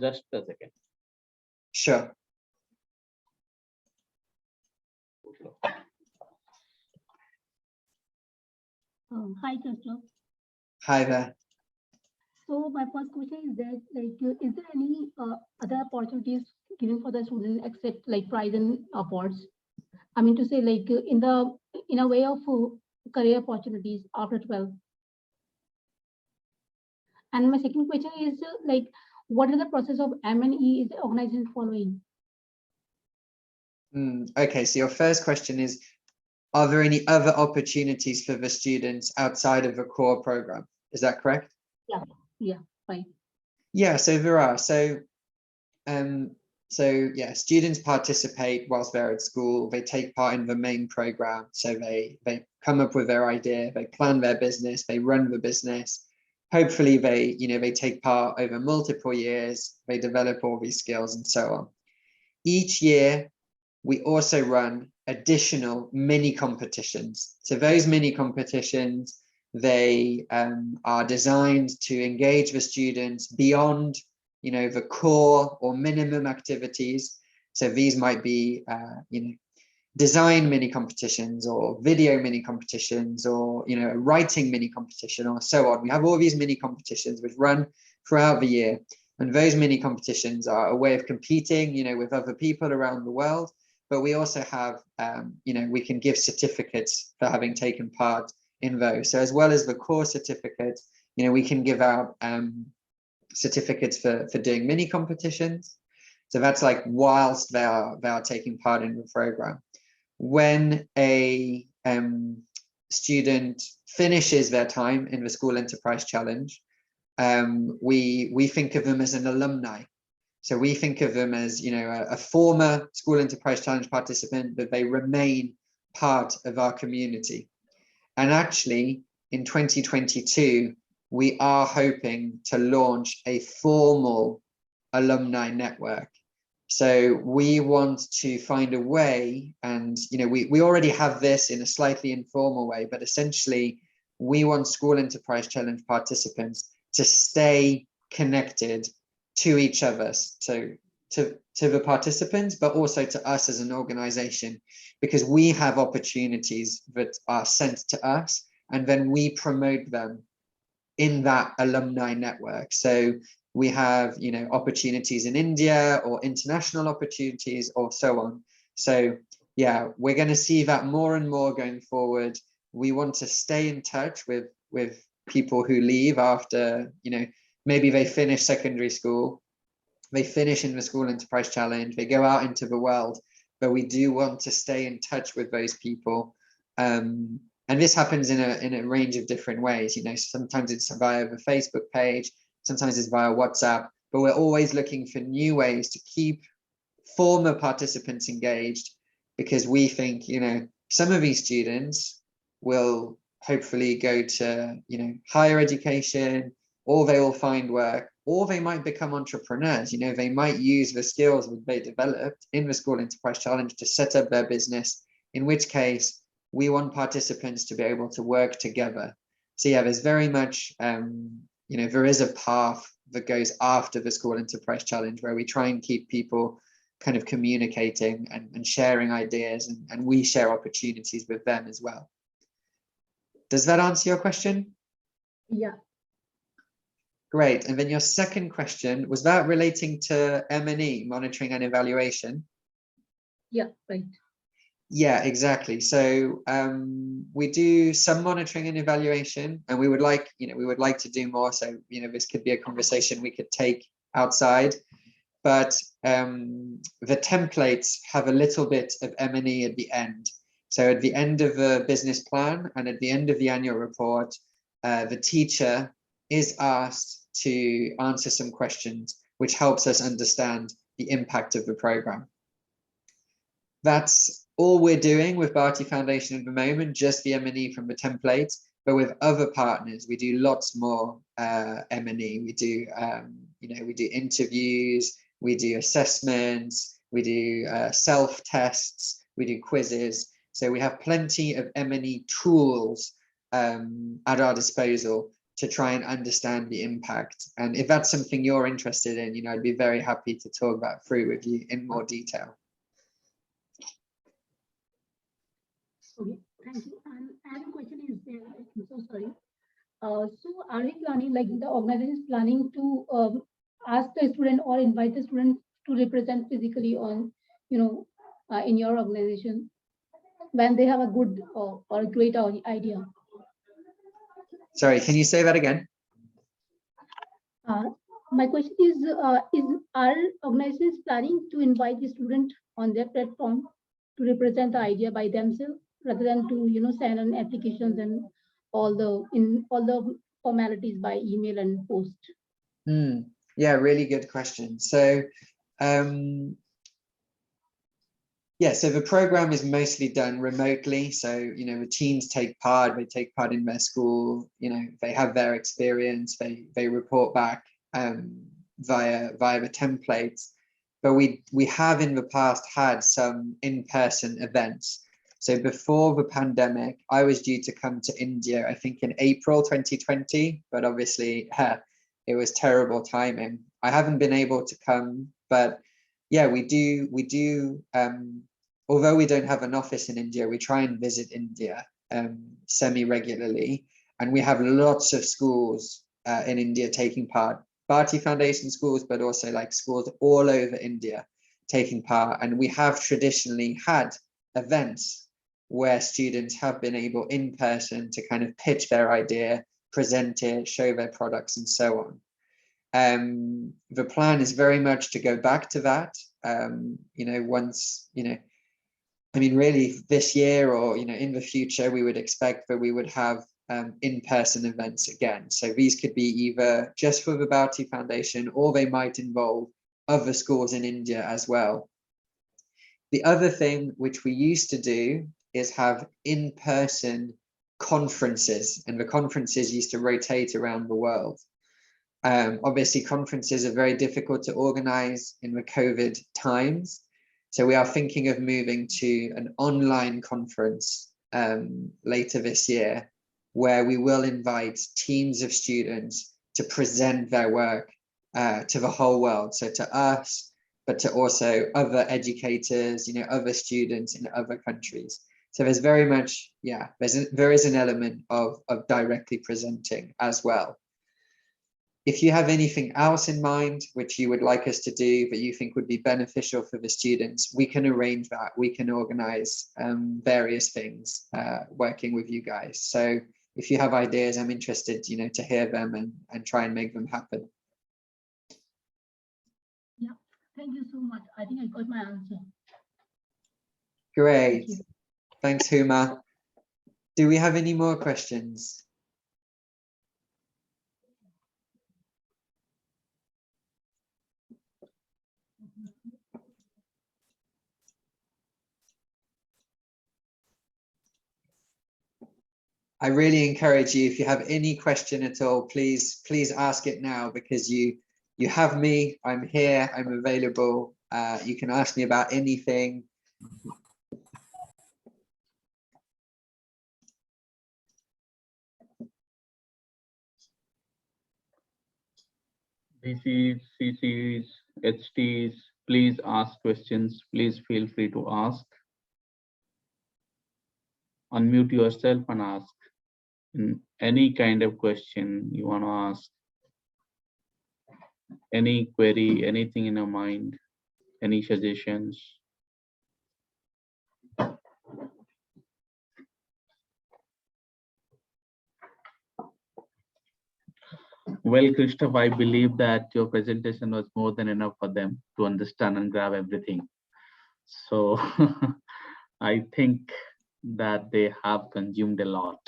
Just a second. Sure. Hi, Christoph. Hi there. So my first question is that, like, is there any other opportunities given for the students except like prize and awards? I mean to say, like, in a way of career opportunities after 12. And my second question is like, what is the process of M&E is the organization following? Okay, so your first question is, are there any other opportunities for the students outside of the core program? Is that correct? Yeah, fine. Yeah, so there are. So yeah, students participate whilst they're at school. They take part in the main program. So they come up with their idea, they plan their business, they run the business. Hopefully they take part over multiple years, they develop all these skills and so on. Each year, we also run additional mini competitions. So those mini competitions, they are designed to engage the students beyond the core or minimum activities. So these might be design mini competitions or video mini competitions or a writing mini competition or so on. We have all these mini competitions which run throughout the year, and those mini competitions are a way of competing with other people around the world. But we also have we can give certificates for having taken part in those. So as well as the core certificates, we can give out certificates for doing mini competitions. So that's like whilst they are taking part in the program. When a student finishes their time in the School Enterprise Challenge, we think of them as an alumni. So we think of them as a former School Enterprise Challenge participant, but they remain part of our community. And actually, in 2022, we are hoping to launch a formal alumni network. So we want to find a way, and we already have this in a slightly informal way, but essentially we want School Enterprise Challenge participants to stay connected to each other, to the participants, but also to us as an organization, because we have opportunities that are sent to us, and then we promote them in that alumni network. So we have opportunities in India or international opportunities or so on. So yeah, we're going to see that more and more going forward. We want to stay in touch with people who leave after maybe they finish secondary school, they finish in the School Enterprise Challenge, they go out into the world, but we do want to stay in touch with those people. And this happens in a range of different ways. Sometimes it's via the Facebook page, sometimes it's via WhatsApp, but we're always looking for new ways to keep former participants engaged, because we think some of these students will hopefully go to higher education, or they will find work, or they might become entrepreneurs. They might use the skills that they developed in the School Enterprise Challenge to set up their business, in which case we want participants to be able to work together. So yeah, there's very much there is a path that goes after the School Enterprise Challenge, where we try and keep people kind of communicating and sharing ideas, and we share opportunities with them as well. Does that answer your question? Yeah. Great. And then your second question, was that relating to M&E, monitoring and evaluation? Yeah, right. Yeah, exactly. So we do some monitoring and evaluation, and we would like, we would like to do more. So, this could be a conversation we could take outside, but the templates have a little bit of M&E at the end. So at the end of the business plan and at the end of the annual report, the teacher is asked to answer some questions, which helps us understand the impact of the program. That's all we're doing with Bharti Foundation at the moment, just the M&E from the template. But with other partners, we do lots more M&E. We do, we do interviews, we do assessments, we do self-tests, we do quizzes. So we have plenty of M&E tools at our disposal to try and understand the impact. And if that's something you're interested in, I'd be very happy to talk that through with you in more detail. Okay, thank you. And I have a question is there, I'm so sorry. So are we planning, like the organization is planning to ask the student or invite the student to represent physically on, in your organization when they have a good or a great idea? Sorry, can you say that again? My question is our organization planning to invite the student on their platform to represent the idea by themselves rather than to send an applications and all the formalities by email and post? Yeah, really good question. So so the program is mostly done remotely. So, the teams take part, they take part in their school, they have their experience, they report back via the templates. But we have in the past had some in-person events. So before the pandemic, I was due to come to India, I think in April 2020, but obviously it was terrible timing. I haven't been able to come, but yeah, we do, although we don't have an office in India, we try and visit India semi-regularly. And we have lots of schools in India taking part, Bharti Foundation schools, but also like schools all over India taking part. And we have traditionally had events where students have been able in person to kind of pitch their idea, present it, show their products and so on. The plan is very much to go back to that, once, really this year or, in the future, we would expect that we would have in-person events again. So these could be either just for the Bharti Foundation, or they might involve other schools in India as well. The other thing which we used to do is have in-person conferences, and the conferences used to rotate around the world. Obviously, conferences are very difficult to organize in the COVID times. So we are thinking of moving to an online conference later this year, where we will invite teams of students to present their work to the whole world. So to us, but to also other educators, other students in other countries. So there's very much, there is an element of directly presenting as well. If you have anything else in mind, which you would like us to do, that you think would be beneficial for the students, we can arrange that. We can organize various things working with you guys. So if you have ideas, I'm interested, to hear them and try and make them happen. Yeah, thank you so much. I think I got my answer. Great. Thank you. Thanks, Huma. Do we have any more questions? I really encourage you, if you have any question at all, please ask it now, because you have me, I'm here, I'm available. You can ask me about anything. DCs, CCs, HTs, please ask questions. Please feel free to ask. Unmute yourself and ask any kind of question you want to ask. Any query, anything in your mind, any suggestions? Well, Christoph, I believe that your presentation was more than enough for them to understand and grab everything. So I think that they have consumed a lot.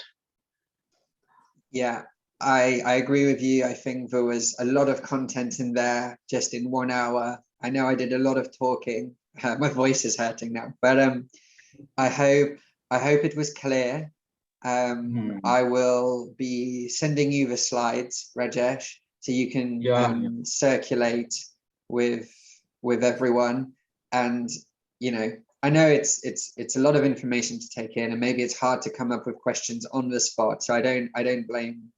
Yeah, I agree with you. I think there was a lot of content in there just in 1 hour. I know I did a lot of talking. My voice is hurting now, but I hope it was clear. I will be sending you the slides, Rajesh, so you can circulate with everyone. And you know, I know it's a lot of information to take in, and maybe it's hard to come up with questions on the spot. So I don't blame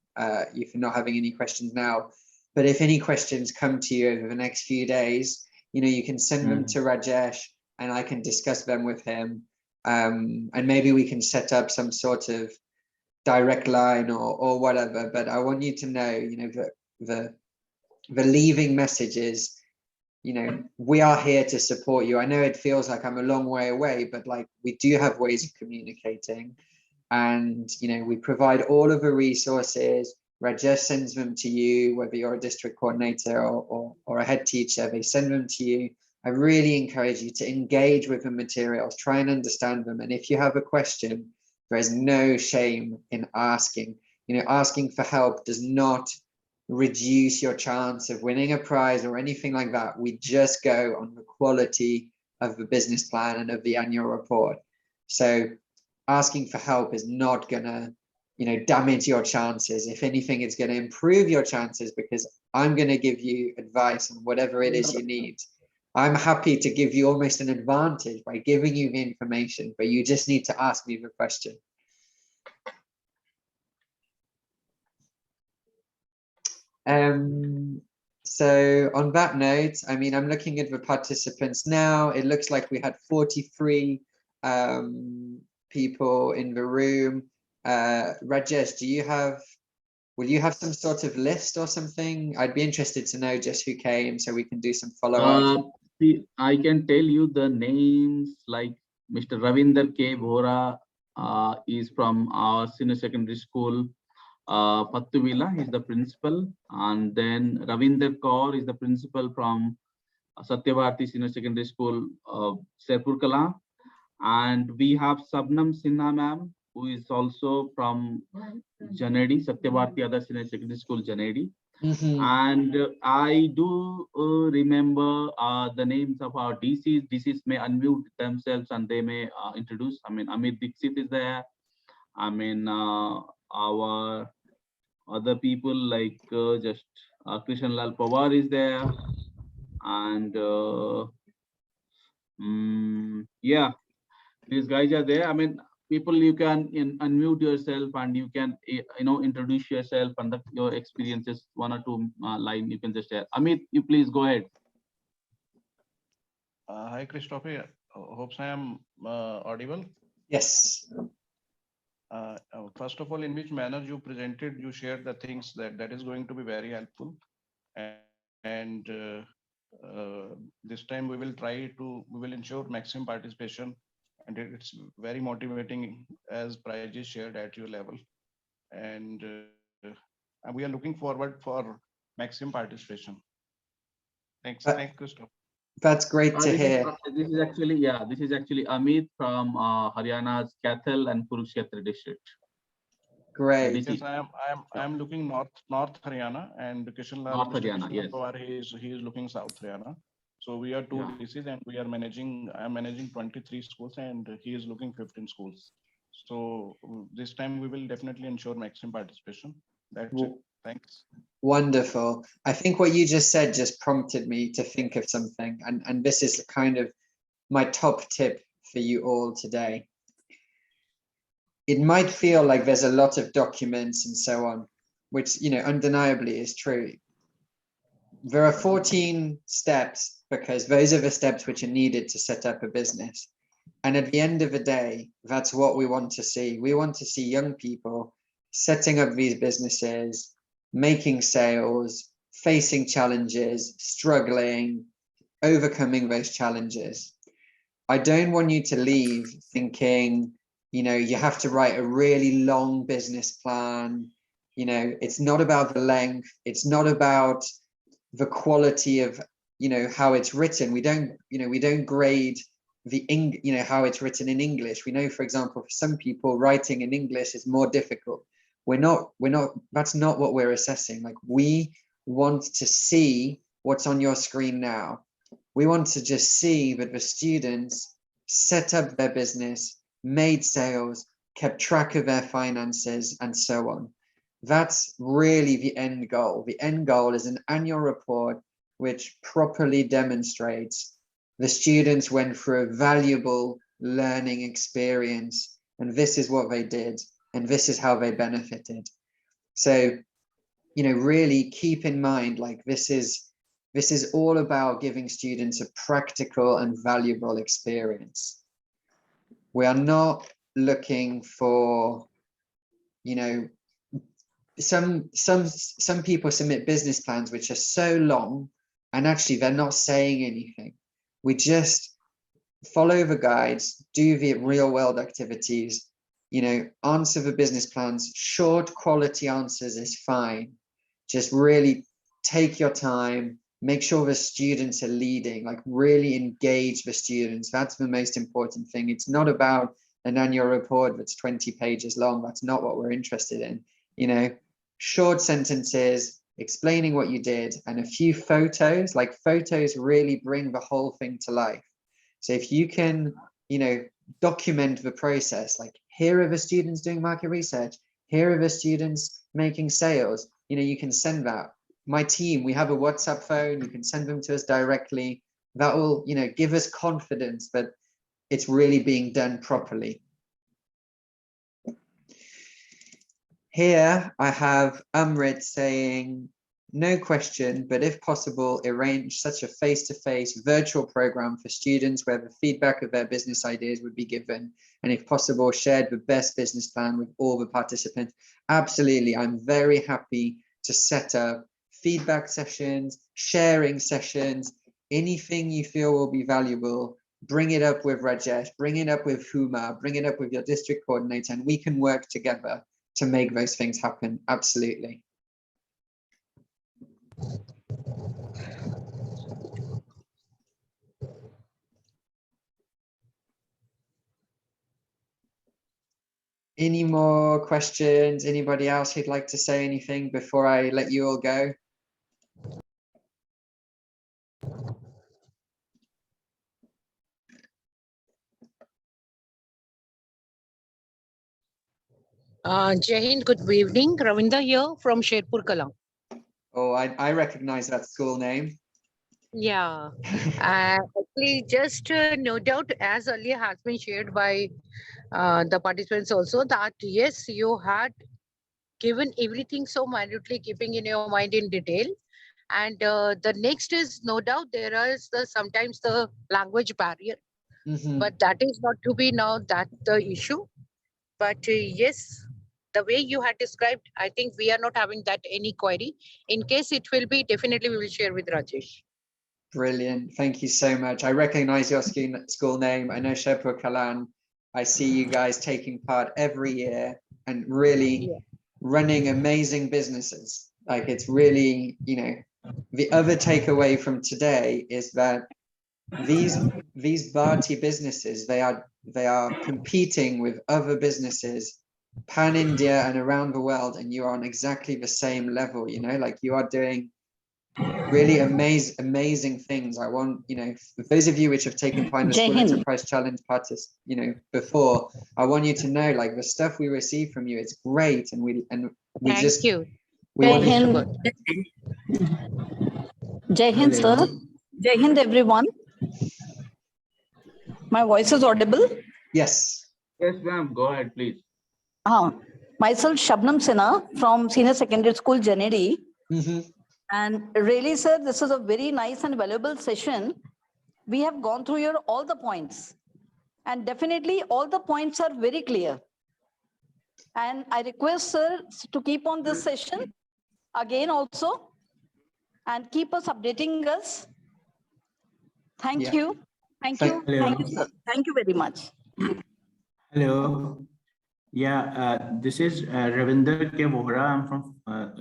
you for not having any questions now. But if any questions come to you over the next few days, you know, you can send them to Rajesh, and I can discuss them with him. And maybe we can set up some sort of direct line or whatever. But I want you to know, you know, that the leaving message is, you know, we are here to support you. I know it feels like I'm a long way away, but like we do have ways of communicating, and you know, we provide all of the resources. Rajesh sends them to you, whether you're a district coordinator or a head teacher, they send them to you. I really encourage you to engage with the materials, try and understand them. And if you have a question, there is no shame in asking. You know, asking for help does not reduce your chance of winning a prize or anything like that. We just go on the quality of the business plan and of the annual report. So asking for help is not gonna, you know, damage your chances. If anything, it's going to improve your chances, because I'm going to give you advice on whatever it is you need. I'm happy to give you almost an advantage by giving you the information, but you just need to ask me the question. So on that note, I mean, I'm looking at the participants now. It looks like we had 43 people in the room. Rajesh, will you have some sort of list or something? I'd be interested to know just who came so we can do some follow-up. I can tell you the names, like Mr. Ravinder K. Bora is from our senior secondary school. Pattuvila is the principal, and then Ravinder Kaur is the principal from Satyabharti Senior Secondary School, Serpur Kala. And we have Sabnam Sinha ma'am, who is also from Janedi, Satyabharti Other Senior Secondary School, Janedi. And I do remember the names of our DCs. DCs may unmute themselves and they may introduce. I mean, Amit Dixit is there. I mean, our other people like Krishan Lal Pawar is there. And yeah, these guys are there. I mean, people, you can unmute yourself and you can, you know, introduce yourself and your experiences, 1 or 2 line you can just share. Amit, you please go ahead. Hi, Christopher. Hopes I am audible. Yes. First of all, in which manner you presented, you shared the things that is going to be very helpful. And this time we will ensure maximum participation. And it's very motivating as prizes shared at your level. And we are looking forward for maximum participation. Thanks, Christopher. That's great to hear. This is actually Amit from Haryana's Kathal and Kurukshetra district. Great. Yes, I am looking North Haryana, and Kishan Lal, North Haryana, yes. He is looking South Haryana. So we are 2 DCs, and we are managing. I am managing 23 schools, and he is looking 15 schools. So this time we will definitely ensure maximum participation. That's it. Thanks. Wonderful. I think what you just said just prompted me to think of something, and this is kind of my top tip for you all today. It might feel like there's a lot of documents and so on, which, you know, undeniably is true. There are 14 steps because those are the steps which are needed to set up a business. And at the end of the day, that's what we want to see. We want to see young people setting up these businesses, making sales, facing challenges, struggling, overcoming those challenges. I don't want you to leave thinking, you know, you have to write a really long business plan. You know, it's not about the length. It's not about the quality of, you know, how it's written. We don't grade how it's written in English. We know, for example, for some people, writing in English is more difficult. That's not what we're assessing. Like, we want to see what's on your screen now. We want to just see that the students set up their business, made sales, kept track of their finances, and so on. That's really the end goal. The end goal is an annual report which properly demonstrates the students went through a valuable learning experience, and this is what they did, and this is how they benefited. So, you know, really keep in mind, like, this is all about giving students a practical and valuable experience. We are not looking for, you know, some people submit business plans which are so long and actually they're not saying anything. We just follow the guides, do the real world activities, you know, answer the business plans. Short quality answers is fine. Just really take your time, make sure the students are leading, like really engage the students. That's the most important thing. It's not about an annual report that's 20 pages long. That's not what we're interested in. You know, short sentences explaining what you did and a few photos. Like, photos really bring the whole thing to life. So if you can, you know, document the process, like, here are the students doing market research, here are the students making sales, you know, you can send that. My team, we have a WhatsApp phone, you can send them to us directly. That will, you know, give us confidence that it's really being done properly. Here I have Amrit saying, no question, but if possible, arrange such a face-to-face virtual program for students where the feedback of their business ideas would be given, and if possible, shared the best business plan with all the participants. Absolutely, I'm very happy to set up feedback sessions, sharing sessions, anything you feel will be valuable. Bring it up with Rajesh, bring it up with Huma, bring it up with your district coordinator, and we can work together to make those things happen. Absolutely. Any more questions? Anybody else who'd like to say anything before I let you all go? Jai Hind, good evening. Ravinda here from Sherpur Kala. Oh, I recognize that school name. Yeah, actually, just no doubt, as earlier has been shared by the participants also, that yes, you had given everything so minutely, keeping in your mind in detail. And the next is no doubt there is sometimes the language barrier, but that is not to be now that the issue. But yes, the way you had described, I think we are not having that any query. In case it will be, definitely we will share with Rajesh. Brilliant. Thank you so much. I recognize your school name. I know Sherpur Kalan. I see you guys taking part every year and really running amazing businesses. Like, it's really, you know, the other takeaway from today is that these Bharti businesses, they are competing with other businesses pan-India and around the world, and you are on exactly the same level, you know, like, you are doing really amazing things. I want, you know, for those of you which have taken part in the Jai School Hind. Enterprise Challenge you know, before, I want you to know, like, the stuff we receive from you, it's great, and we Thank just you. we Jai want to Hind. Jai Hind, sir. Jai Hind, everyone. My voice is audible? yes. Yes, ma'am. Go ahead, please. Myself, Shabnam Sinha from Senior Secondary School, Janedi. And really, sir, this is a very nice and valuable session. We have gone through here all the points. And definitely all the points are very clear. And I request, sir, to keep on this session again also. and keep us updating us. Thank Yeah. you. Thank you. Thank you, sir. Thank you very much. Hello. Yeah, this is Ravinder K. Vohra. I'm from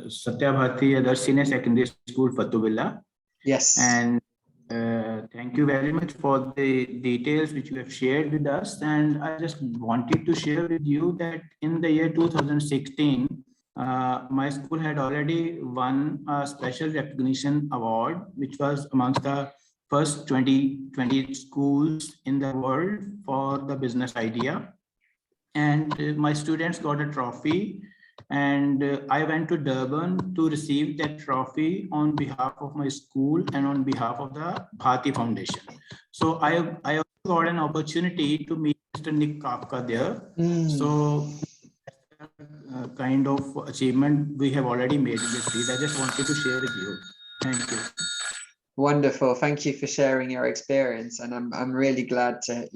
Satya Bharti, other senior secondary school, Fatuvilla. Yes. And thank you very much for the details which you have shared with us. And I just wanted to share with you that in the year 2016, my school had already won a special recognition award, which was amongst the first 20 schools in the world for the business idea. And my students got a trophy, and I went to Durban to receive that trophy on behalf of my school and on behalf of the Bharti Foundation. So I also got an opportunity to meet Mr. Nick Kafka there. So kind of achievement we have already made in this field. I just wanted to share with you. Thank you. Wonderful. Thank you for sharing your experience. And I'm really glad to,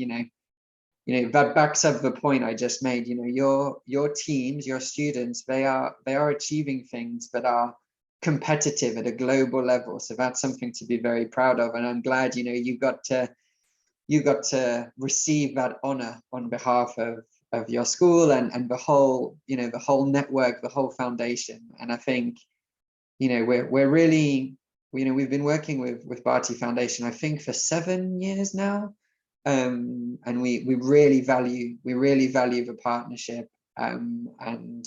that backs up the point I just made. Your teams, your students, they are achieving things that are competitive at a global level. So that's something to be very proud of. And I'm glad, you got to receive that honor on behalf of your school and the whole, the whole network, the whole foundation. And I think, we're really, we've been working with Bharti Foundation, I think, for 7 years now. And we really value the partnership. And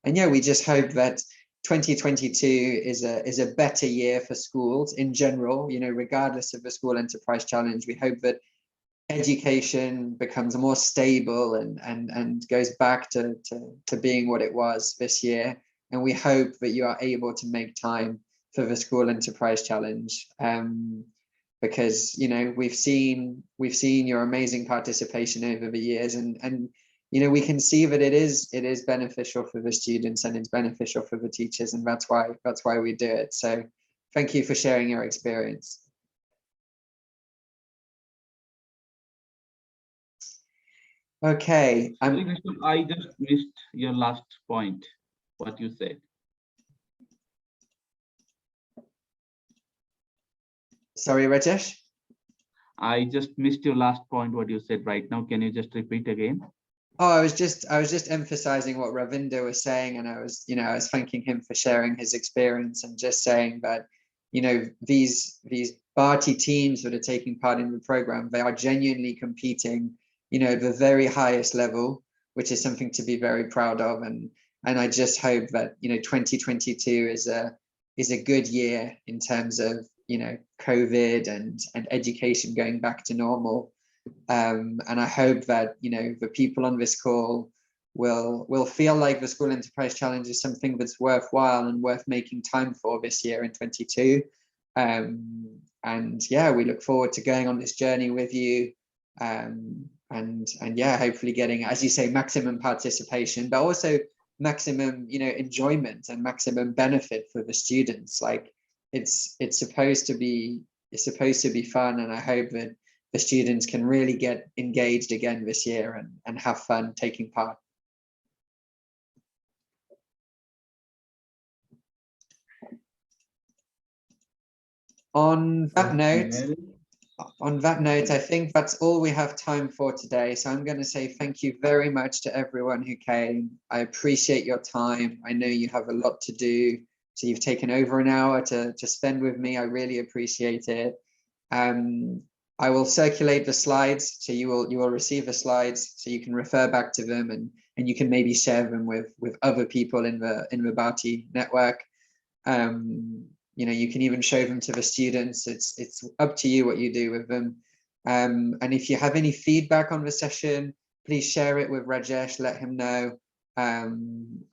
yeah, we just hope that 2022 is a better year for schools in general, regardless of the School Enterprise Challenge. We hope that education becomes more stable and goes back to being what it was this year. And we hope that you are able to make time for the School Enterprise Challenge, because we've seen your amazing participation over the years, and we can see that it is beneficial for the students and it's beneficial for the teachers, and that's why we do it. So thank you for sharing your experience. Okay. I just missed your last point, what you said. Sorry, Rajesh? I just missed your last point, what you said right now. Can you just repeat again? Oh, I was just emphasizing what Ravinder was saying, and I was thanking him for sharing his experience and just saying that, these Bharti teams that are taking part in the program, they are genuinely competing, at the very highest level, which is something to be very proud of. And I just hope that, 2022 is a good year in terms of, COVID and education going back to normal. And I hope that, the people on this call will feel like the School Enterprise Challenge is something that's worthwhile and worth making time for this year in 22. And yeah, we look forward to going on this journey with you. And yeah, hopefully getting, as you say, maximum participation, but also maximum, enjoyment and maximum benefit for the students. Like it's supposed to be fun, and I hope that the students can really get engaged again this year and have fun taking part. On that note, I think that's all we have time for today. So I'm going to say thank you very much to everyone who came. I appreciate your time. I know you have a lot to do, so you've taken over an hour to spend with me. I really appreciate it. I will circulate the slides, so you will receive the slides, so you can refer back to them, and you can maybe share them with other people in the Bharti network. You can even show them to the students. It's up to you what you do with them. And if you have any feedback on the session, please share it with Rajesh. Let him know. I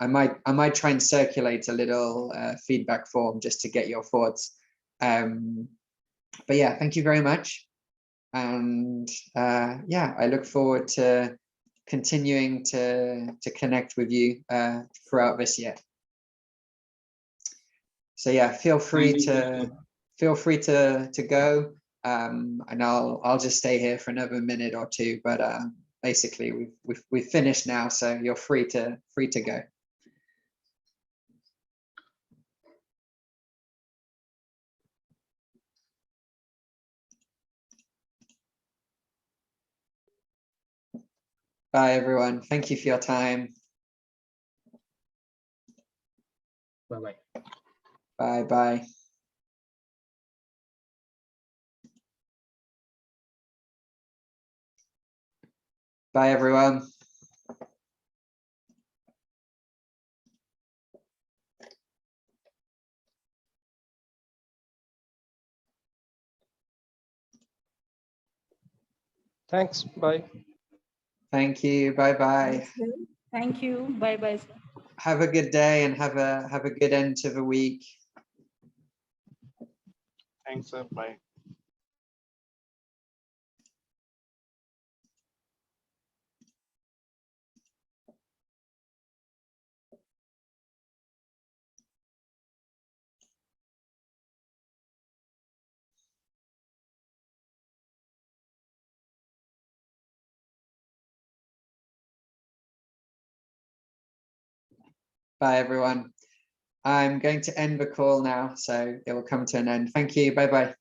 might try and circulate a little feedback form just to get your thoughts. But yeah, thank you very much. And yeah, I look forward to continuing to connect with you throughout this year. So yeah, feel free to go, and I'll just stay here for another minute or two. But basically, we've finished now, so you're free to go. Bye, everyone. Thank you for your time. Bye-bye. Bye-bye. Bye, everyone. Thanks. Bye. Thank you. Bye-bye. Thank you. Bye-bye, sir. Have a good day and have a good end to the week. Thanks, sir. Bye. Bye, everyone. I'm going to end the call now, so it will come to an end. Thank you. Bye-bye.